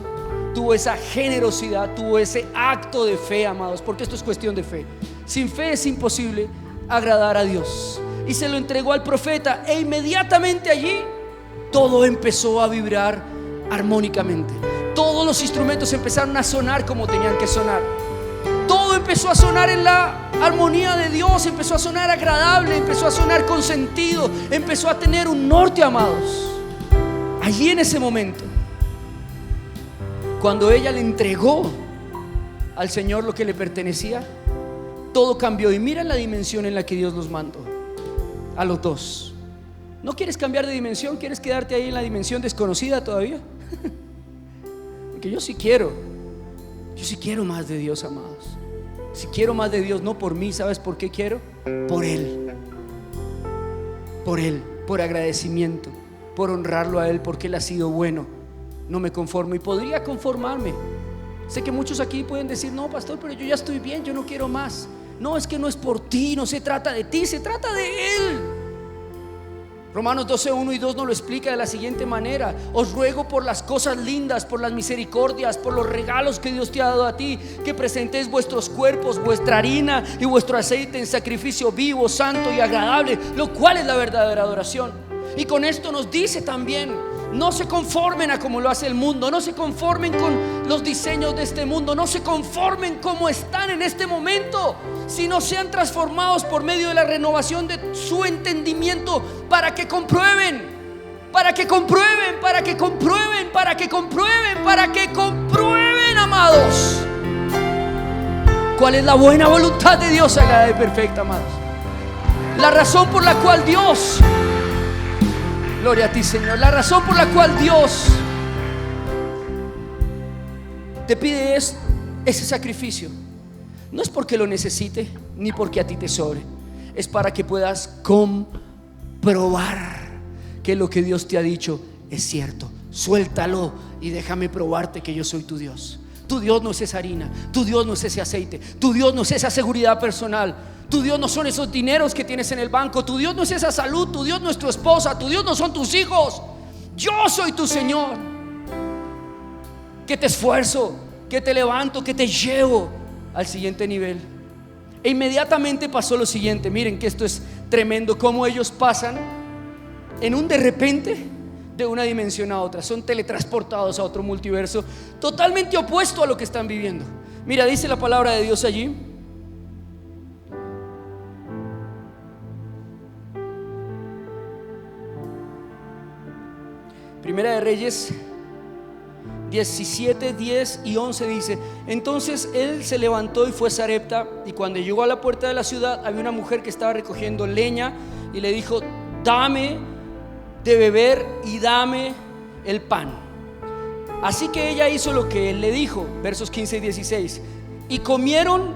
tuvo esa generosidad, tuvo ese acto de fe, amados, porque esto es cuestión de fe. Sin fe es imposible agradar a Dios. Y se lo entregó al profeta, e inmediatamente allí todo empezó a vibrar armónicamente. Todos los instrumentos empezaron a sonar como tenían que sonar. Todo empezó a sonar en la armonía de Dios, empezó a sonar agradable, empezó a sonar con sentido, empezó a tener un norte, amados. Allí en ese momento, cuando ella le entregó al Señor lo que le pertenecía, todo cambió. Y mira la dimensión en la que Dios los mandó a los dos. ¿No quieres cambiar de dimensión? ¿Quieres quedarte ahí en la dimensión desconocida todavía? Porque yo sí quiero más de Dios, amados. Si quiero más de Dios, no por mí. ¿Sabes por qué quiero? Por Él. Por Él, por agradecimiento, por honrarlo a Él, porque Él ha sido bueno. No me conformo, y podría conformarme. Sé que muchos aquí pueden decir: no, pastor, pero yo ya estoy bien, yo no quiero más. No, es que no es por ti, no se trata de ti, se trata de Él. Romanos 12, 1 y 2 nos lo explica de la siguiente manera: os ruego por las cosas lindas, por las misericordias, por los regalos que Dios te ha dado a ti, que presentéis vuestros cuerpos, vuestra harina y vuestro aceite en sacrificio vivo, santo y agradable, lo cual es la verdadera adoración. Y con esto nos dice también: no se conformen a como lo hace el mundo, no se conformen con los diseños de este mundo, no se conformen como están en este momento, sino sean transformados por medio de la renovación de su entendimiento, para que comprueben, para que comprueben, para que comprueben, para que comprueben, para que comprueben, amados, cuál es la buena voluntad de Dios, agradable y perfecta, amados. La razón por la cual Dios, gloria a ti, Señor, la razón por la cual Dios te pide ese sacrificio, no es porque lo necesite ni porque a ti te sobre, es para que puedas comprobar que lo que Dios te ha dicho es cierto. Suéltalo y déjame probarte que yo soy tu Dios. Tu Dios no es esa harina, tu Dios no es ese aceite, tu Dios no es esa seguridad personal, tu Dios no son esos dineros que tienes en el banco, tu Dios no es esa salud, tu Dios no es tu esposa, tu Dios no son tus hijos. Yo soy tu Señor, que te esfuerzo, que te levanto, que te llevo al siguiente nivel. E inmediatamente pasó lo siguiente. Miren que esto es tremendo, cómo ellos pasan en un de repente de una dimensión a otra, son teletransportados a otro multiverso totalmente opuesto a lo que están viviendo. Mira, dice la palabra de Dios allí: Primera de Reyes 17, 10 y 11 dice: entonces él se levantó y fue a Sarepta, y cuando llegó a la puerta de la ciudad había una mujer que estaba recogiendo leña, y le dijo: dame de beber y dame el pan. Así que ella hizo lo que él le dijo. Versos 15 y 16. Y comieron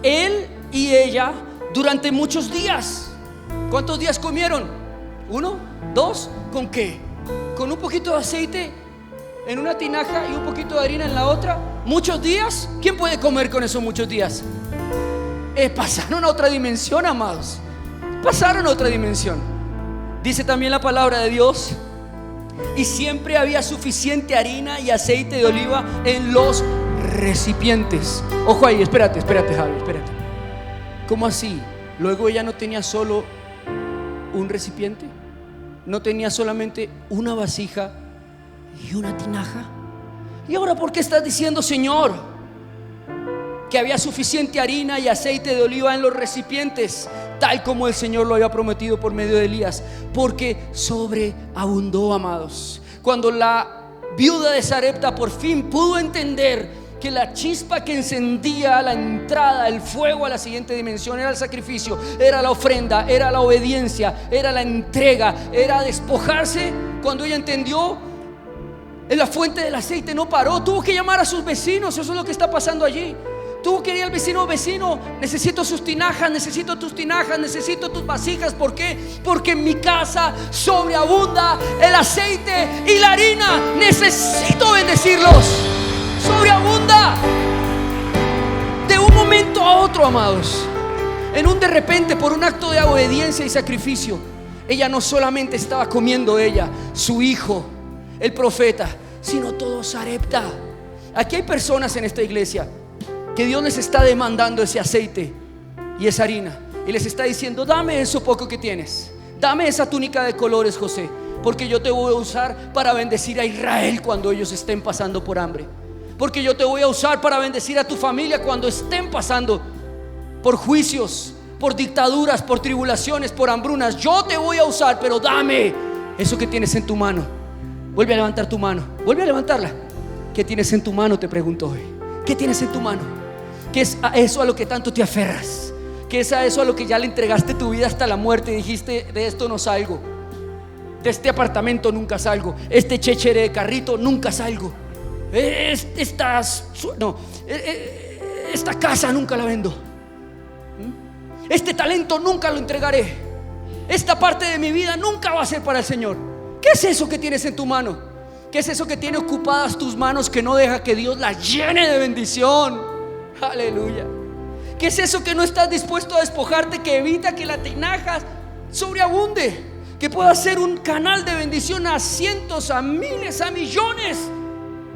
él y ella durante muchos días. ¿Cuántos días comieron? ¿1, 2? ¿Con qué? Con un poquito de aceite en una tinaja y un poquito de harina en la otra. ¿Muchos días? ¿Quién puede comer con eso muchos días? Pasaron a otra dimensión, amados. Pasaron a otra dimensión. Dice también la palabra de Dios: y siempre había suficiente harina y aceite de oliva en los recipientes. Ojo ahí, espérate, Javi, espérate. ¿Cómo así? Luego ella no tenía solo un recipiente, no tenía solamente una vasija y una tinaja. ¿Y ahora por qué estás diciendo, Señor, que había suficiente harina y aceite de oliva en los recipientes, tal como el Señor lo había prometido por medio de Elías? Porque sobreabundó, amados. Cuando la viuda de Sarepta por fin pudo entender que la chispa que encendía la entrada, el fuego a la siguiente dimensión, era el sacrificio, era la ofrenda, era la obediencia, era la entrega, era despojarse. Cuando ella entendió, en la fuente del aceite no paró, tuvo que llamar a sus vecinos. Eso es lo que está pasando allí. Tuvo que ir al vecino: vecino, necesito sus tinajas, necesito tus tinajas, necesito tus vasijas. ¿Por qué? Porque en mi casa sobreabunda el aceite y la harina. Necesito bendecirlos. Sobreabunda. De un momento a otro, amados, en un de repente, por un acto de obediencia y sacrificio, ella no solamente estaba comiendo, ella, su hijo, el profeta, sino todo Sarepta. Aquí hay personas en esta iglesia que Dios les está demandando ese aceite y esa harina, y les está diciendo: dame eso poco que tienes, dame esa túnica de colores, José, porque yo te voy a usar para bendecir a Israel cuando ellos estén pasando por hambre, porque yo te voy a usar para bendecir a tu familia cuando estén pasando por juicios, por dictaduras, por tribulaciones, por hambrunas. Yo te voy a usar, pero dame eso que tienes en tu mano. Vuelve a levantar tu mano, vuelve a levantarla. ¿Qué tienes en tu mano? Te pregunto hoy. ¿Qué tienes en tu mano? ¿Qué es a eso a lo que tanto te aferras? ¿Qué es a eso a lo que ya le entregaste tu vida hasta la muerte y dijiste: de esto no salgo, de este apartamento nunca salgo, este chéchere de carrito nunca salgo, esta casa nunca la vendo, este talento nunca lo entregaré, esta parte de mi vida nunca va a ser para el Señor? ¿Qué es eso que tienes en tu mano? ¿Qué es eso que tiene ocupadas tus manos que no deja que Dios las llene de bendición? Aleluya. ¿Qué es eso que no estás dispuesto a despojarte, que evita que la tinaja sobreabunde? que pueda ser un canal de bendición a cientos, a miles, a millones.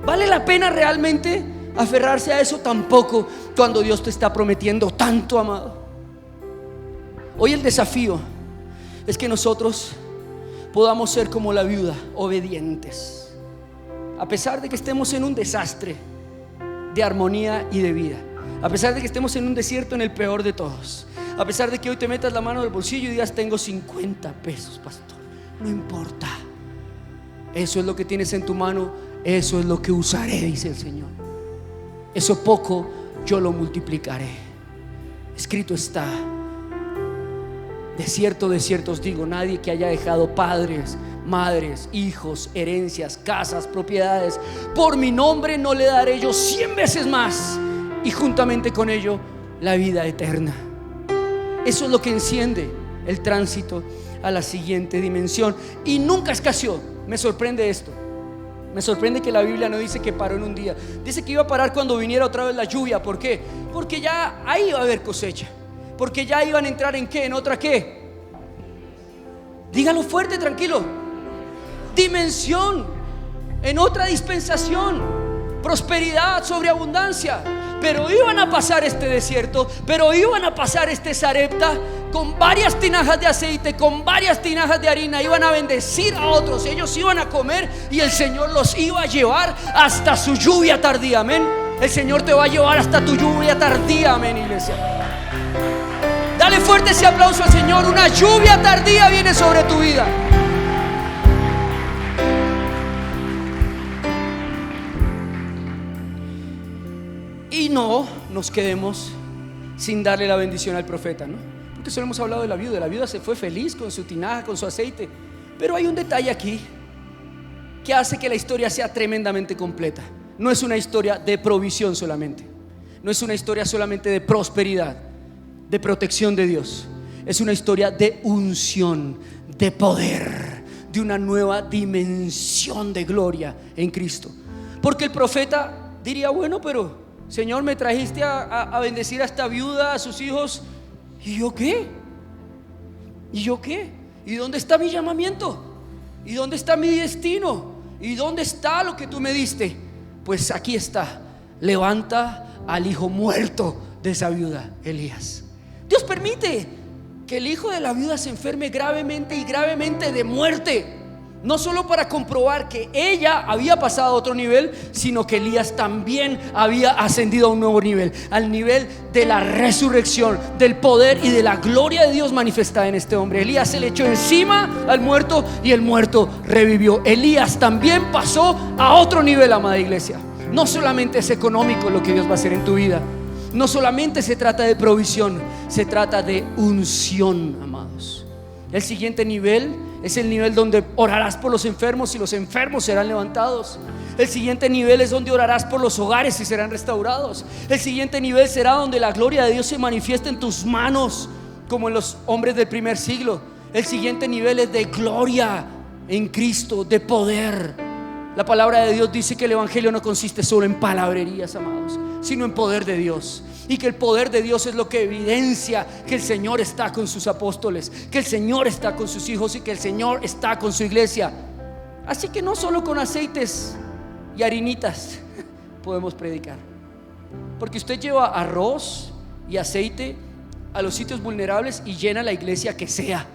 ¿Vale la pena realmente aferrarse a eso? Tampoco, cuando Dios te está prometiendo tanto, amado. Hoy el desafío es que nosotros podamos ser como la viuda, obedientes, a pesar de que estemos en un desastre de armonía y de vida, a pesar de que estemos en un desierto, en el peor de todos, a pesar de que hoy te metas la mano en el bolsillo y digas: tengo 50 pesos, pastor. No importa, eso es lo que tienes en tu mano, eso es lo que usaré, dice el Señor. Eso poco yo lo multiplicaré. Escrito está: de cierto os digo, nadie que haya dejado padres, madres, hijos, herencias, casas, propiedades, por mi nombre, no le daré yo 100 veces más, y juntamente con ello la vida eterna. Eso es lo que enciende el tránsito a la siguiente dimensión, y nunca escaseó. Me sorprende esto. Me sorprende que la Biblia no dice que paró en un día. Dice que iba a parar cuando viniera otra vez la lluvia. ¿Por qué? Porque ya ahí iba a haber cosecha. Porque ya iban a entrar ¿en qué? ¿En otra qué? Dígalo fuerte, tranquilo. Dimensión. En otra dispensación. Prosperidad, sobreabundancia. Pero iban a pasar este desierto, pero iban a pasar este Sarepta con varias tinajas de aceite, con varias tinajas de harina. Iban a bendecir a otros, ellos iban a comer y el Señor los iba a llevar hasta su lluvia tardía. Amén. El Señor te va a llevar hasta tu lluvia tardía. Amén, iglesia. Dale fuerte ese aplauso al Señor. Una lluvia tardía viene sobre tu vida. Y no nos quedemos sin darle la bendición al profeta, ¿no? Porque solo hemos hablado de la viuda. La viuda se fue feliz con su tinaja, con su aceite. Pero hay un detalle aquí que hace que la historia sea tremendamente completa. No es una historia de provisión solamente. No es una historia solamente de prosperidad, de protección de Dios. Es una historia de unción, de poder, de una nueva dimensión de gloria en Cristo. Porque el profeta diría: bueno, pero Señor, me trajiste a bendecir a esta viuda, a sus hijos, ¿y yo qué? ¿Y yo qué? ¿Y dónde está mi llamamiento? ¿Y dónde está mi destino? ¿Y dónde está lo que tú me diste? Pues aquí está: levanta al hijo muerto de esa viuda, Elías. Dios permite que el hijo de la viuda se enferme gravemente, y gravemente de muerte. No solo para comprobar que ella había pasado a otro nivel, sino que Elías también había ascendido a un nuevo nivel, al nivel de la resurrección, del poder y de la gloria de Dios manifestada en este hombre. Elías se le echó encima al muerto y el muerto revivió. Elías también pasó a otro nivel, amada iglesia. No solamente es económico lo que Dios va a hacer en tu vida. No solamente se trata de provisión, se trata de unción, amados. El siguiente nivel es el nivel donde orarás por los enfermos y los enfermos serán levantados. El siguiente nivel es donde orarás por los hogares y serán restaurados. El siguiente nivel será donde la gloria de Dios se manifiesta en tus manos, como en los hombres del primer siglo. El siguiente nivel es de gloria en Cristo, de poder. La palabra de Dios dice que el evangelio no consiste solo en palabrerías, amados, sino en poder de Dios. Y que el poder de Dios es lo que evidencia que el Señor está con sus apóstoles, que el Señor está con sus hijos y que el Señor está con su iglesia. Así que no solo con aceites y harinitas podemos predicar, porque usted lleva arroz y aceite a los sitios vulnerables y llena la iglesia que sea,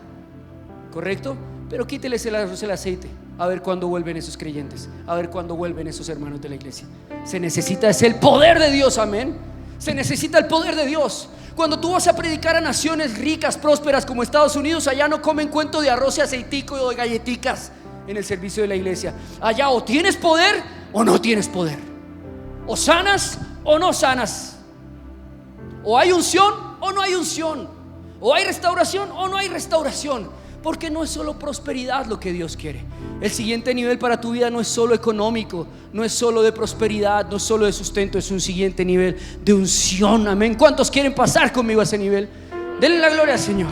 ¿correcto? Pero quíteles el arroz y el aceite, a ver cuándo vuelven esos creyentes, a ver cuándo vuelven esos hermanos de la iglesia. Se necesita es el poder de Dios, amén. Se necesita el poder de Dios. Cuando tú vas a predicar a naciones ricas, prósperas como Estados Unidos, allá no comen cuento de arroz y aceitico o de galleticas en el servicio de la iglesia. Allá o tienes poder o no tienes poder, o sanas o no sanas, o hay unción o no hay unción, o hay restauración o no hay restauración. Porque no es solo prosperidad lo que Dios quiere. El siguiente nivel para tu vida no es solo económico, no es solo de prosperidad, no es solo de sustento, es un siguiente nivel de unción. Amén. ¿Cuántos quieren pasar conmigo a ese nivel? Denle la gloria al Señor.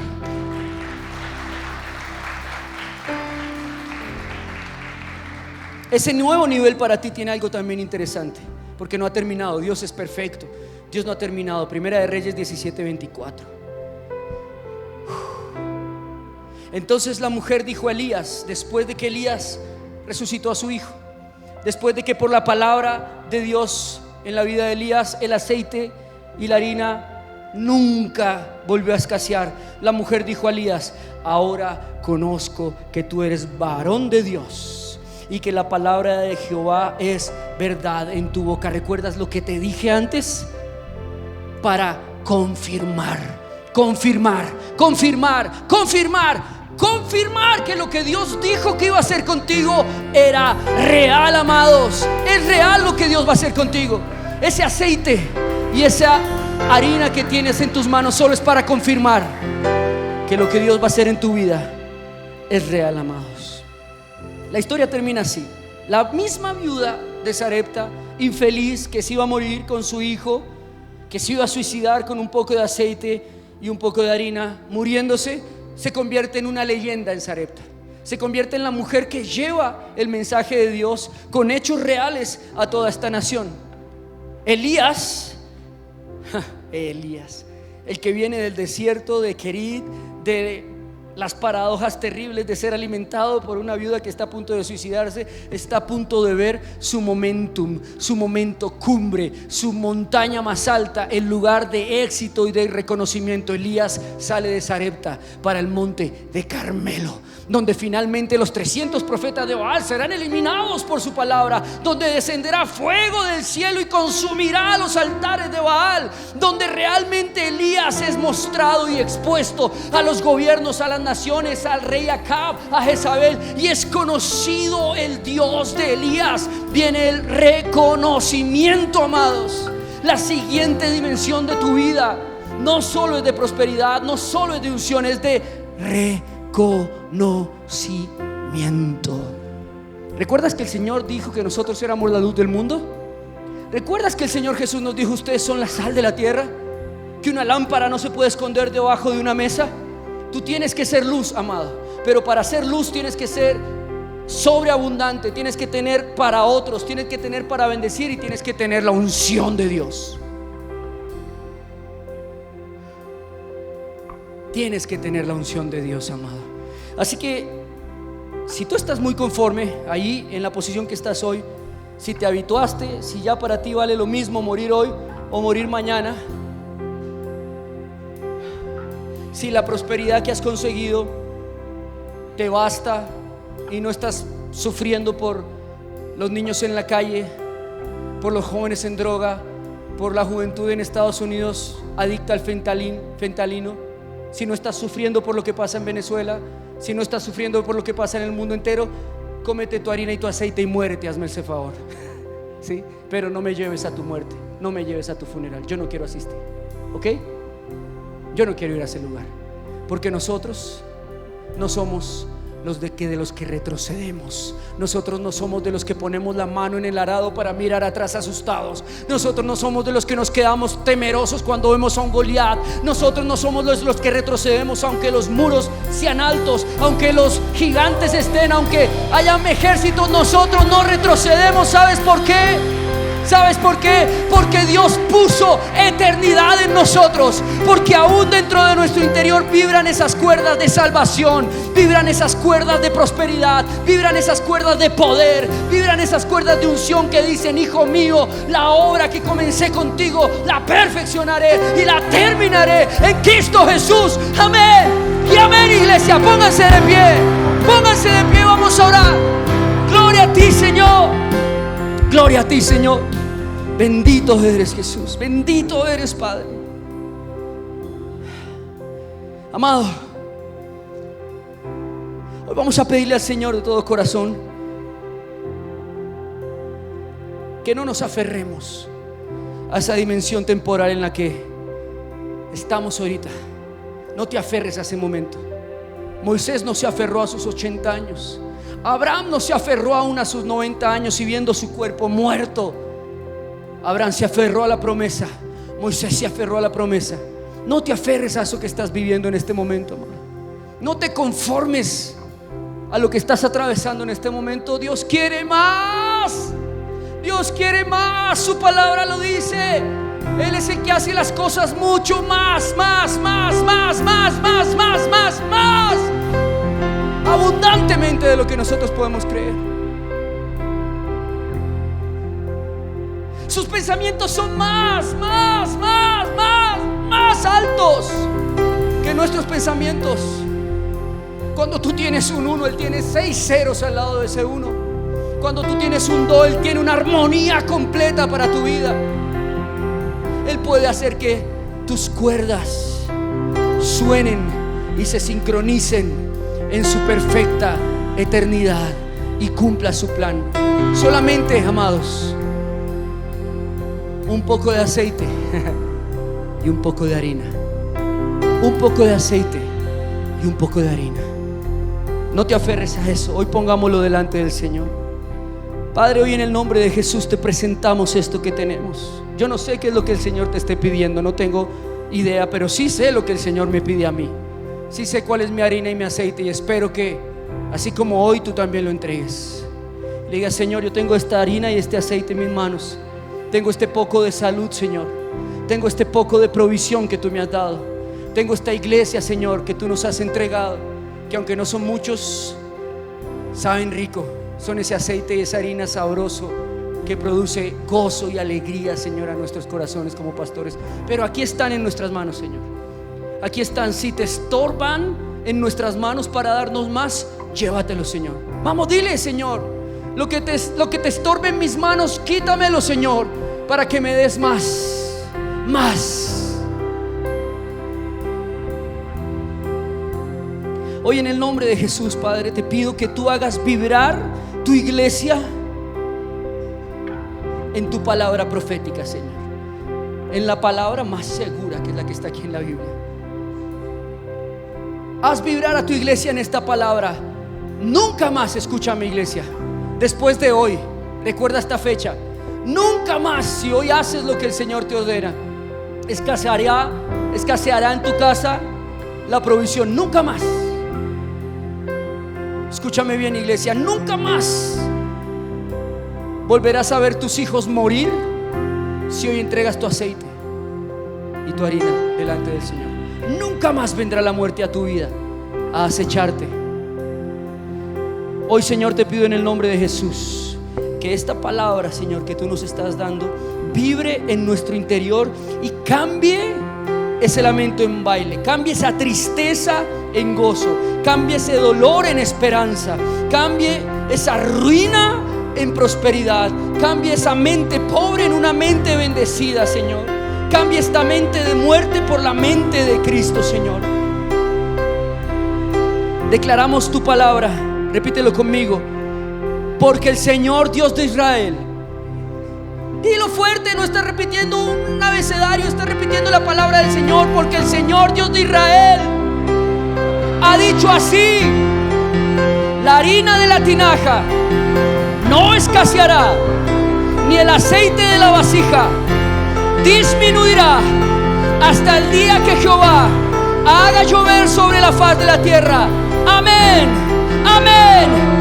Ese nuevo nivel para ti tiene algo también interesante, porque no ha terminado. Dios es perfecto. Dios no ha terminado. Primera de Reyes 17:24. Entonces la mujer dijo a Elías, después de que Elías resucitó a su hijo, después de que por la palabra de Dios en la vida de Elías el aceite y la harina nunca volvió a escasear, la mujer dijo a Elías: ahora conozco que tú eres varón de Dios y que la palabra de Jehová es verdad en tu boca. ¿Recuerdas lo que te dije antes? Para confirmar que lo que Dios dijo que iba a hacer contigo era real, amados. Es real lo que Dios va a hacer contigo. Ese aceite y esa harina que tienes en tus manos solo es para confirmar que lo que Dios va a hacer en tu vida es real, amados. La historia termina así. La misma viuda de Sarepta, infeliz, que se iba a morir con su hijo, que se iba a suicidar con un poco de aceite y un poco de harina, muriéndose, se convierte en una leyenda en Sarepta. Se convierte en la mujer que lleva el mensaje de Dios con hechos reales a toda esta nación. Elías, el que viene del desierto de Kerit, de las paradojas terribles de ser alimentado por una viuda que está a punto de suicidarse, está a punto de ver su momentum, su momento cumbre, su montaña más alta, el lugar de éxito y de reconocimiento. Elías sale de Sarepta para el monte de Carmelo, donde finalmente los 300 profetas de Baal serán eliminados por su palabra, donde descenderá fuego del cielo y consumirá los altares de Baal, donde realmente Elías es mostrado y expuesto a los gobiernos, a las naciones, al rey Acab, a Jezabel, y es conocido el Dios de Elías. Viene el reconocimiento, amados. La siguiente dimensión de tu vida no solo es de prosperidad, no solo es de unción, es de reconocimiento. ¿Recuerdas que el Señor dijo que nosotros éramos la luz del mundo? ¿Recuerdas que el Señor Jesús nos dijo: ustedes son la sal de la tierra? Que una lámpara no se puede esconder debajo de una mesa. Tú tienes que ser luz, amado, pero para ser luz tienes que ser sobreabundante, tienes que tener para otros, tienes que tener para bendecir y tienes que tener la unción de Dios. Tienes que tener la unción de Dios, amado. Así que si tú estás muy conforme ahí en la posición que estás hoy, si te habituaste, si ya para ti vale lo mismo morir hoy o morir mañana, si la prosperidad que has conseguido te basta y no estás sufriendo por los niños en la calle, por los jóvenes en droga, por la juventud en Estados Unidos adicta al fentanilo, si no estás sufriendo por lo que pasa en Venezuela, si no estás sufriendo por lo que pasa en el mundo entero, cómete tu harina y tu aceite y muérete, hazme ese favor. ¿Sí? Pero no me lleves a tu muerte, no me lleves a tu funeral. Yo no quiero asistir, ¿ok? Yo no quiero ir a ese lugar, porque nosotros no somos de los que retrocedemos. Nosotros no somos de los que ponemos la mano en el arado para mirar atrás asustados. Nosotros no somos de los que nos quedamos temerosos cuando vemos a un Goliat. Nosotros no somos los que retrocedemos aunque los muros sean altos, aunque los gigantes estén, aunque hayan ejércitos. Nosotros no retrocedemos. ¿Sabes por qué? ¿Sabes por qué? Porque Dios puso eternidad en nosotros, porque aún dentro de nuestro interior vibran esas cuerdas de salvación, vibran esas cuerdas de prosperidad, vibran esas cuerdas de poder, vibran esas cuerdas de unción que dicen: hijo mío, la obra que comencé contigo la perfeccionaré y la terminaré en Cristo Jesús. Amén y amén, iglesia. Pónganse de pie, vamos a orar. Gloria a ti, Señor. Gloria a ti, Señor. Bendito eres, Jesús. Bendito eres, Padre. Amado, hoy vamos a pedirle al Señor de todo corazón que no nos aferremos a esa dimensión temporal en la que estamos ahorita. No te aferres a ese momento. Moisés no se aferró a sus 80 años. Abraham no se aferró aún a sus 90 años y viendo su cuerpo muerto. Abraham se aferró a la promesa. Moisés se aferró a la promesa. No te aferres a eso que estás viviendo en este momento, amor. No te conformes a lo que estás atravesando en este momento. Dios quiere más. Dios quiere más. Su palabra lo dice. Él es el que hace las cosas mucho más. que nosotros podemos creer. Sus pensamientos son más altos que nuestros pensamientos. Cuando tú tienes un 1, Él tiene 6 ceros al lado de ese 1. Cuando tú tienes un do, Él tiene una armonía completa para tu vida. Él puede hacer que tus cuerdas suenen y se sincronicen en su perfecta eternidad y cumpla su plan. Solamente, amados, un poco de aceite y un poco de harina. Un poco de aceite y un poco de harina. No te aferres a eso. Hoy pongámoslo delante del Señor. Padre, hoy en el nombre de Jesús te presentamos esto que tenemos. Yo no sé qué es lo que el Señor te esté pidiendo, no tengo idea, pero sí sé lo que el Señor me pide a mí. Sí sé cuál es mi harina y mi aceite, y espero que así como hoy tú también lo entregues. Le digas: Señor, yo tengo esta harina y este aceite en mis manos. Tengo este poco de salud, Señor. Tengo este poco de provisión que tú me has dado. Tengo esta iglesia, Señor, que tú nos has entregado, que aunque no son muchos, saben rico. Son ese aceite y esa harina sabroso que produce gozo y alegría, Señor, a nuestros corazones como pastores. Pero aquí están en nuestras manos, Señor. Aquí están. Si te estorban en nuestras manos para darnos más, llévatelo, Señor. Vamos, dile: Señor, lo que te estorbe en mis manos, quítamelo, Señor, para que me des más. Hoy en el nombre de Jesús, Padre, te pido que tú hagas vibrar tu iglesia en tu palabra profética, Señor. En la palabra más segura, que es la que está aquí en la Biblia. Haz vibrar a tu iglesia en esta palabra. Nunca más, escúchame, iglesia, después de hoy, recuerda esta fecha. Nunca más, si hoy haces lo que el Señor te ordena, escaseará en tu casa la provisión. Nunca más. Escúchame bien, iglesia, nunca más volverás a ver tus hijos morir si hoy entregas tu aceite y tu harina delante del Señor. Nunca más vendrá la muerte a tu vida a acecharte. Hoy, Señor, te pido en el nombre de Jesús que esta palabra, Señor, que tú nos estás dando, vibre en nuestro interior y cambie ese lamento en baile, cambie esa tristeza en gozo, cambie ese dolor en esperanza, cambie esa ruina en prosperidad, cambie esa mente pobre en una mente bendecida, Señor. Cambie esta mente de muerte por la mente de Cristo, Señor. Declaramos tu palabra, repítelo conmigo: porque el Señor Dios de Israel. Dilo fuerte, no estás repitiendo un abecedario, estás repitiendo la palabra del Señor. Porque el Señor Dios de Israel ha dicho así: la harina de la tinaja no escaseará, ni el aceite de la vasija disminuirá, hasta el día que Jehová haga llover sobre la faz de la tierra. Amén, amén.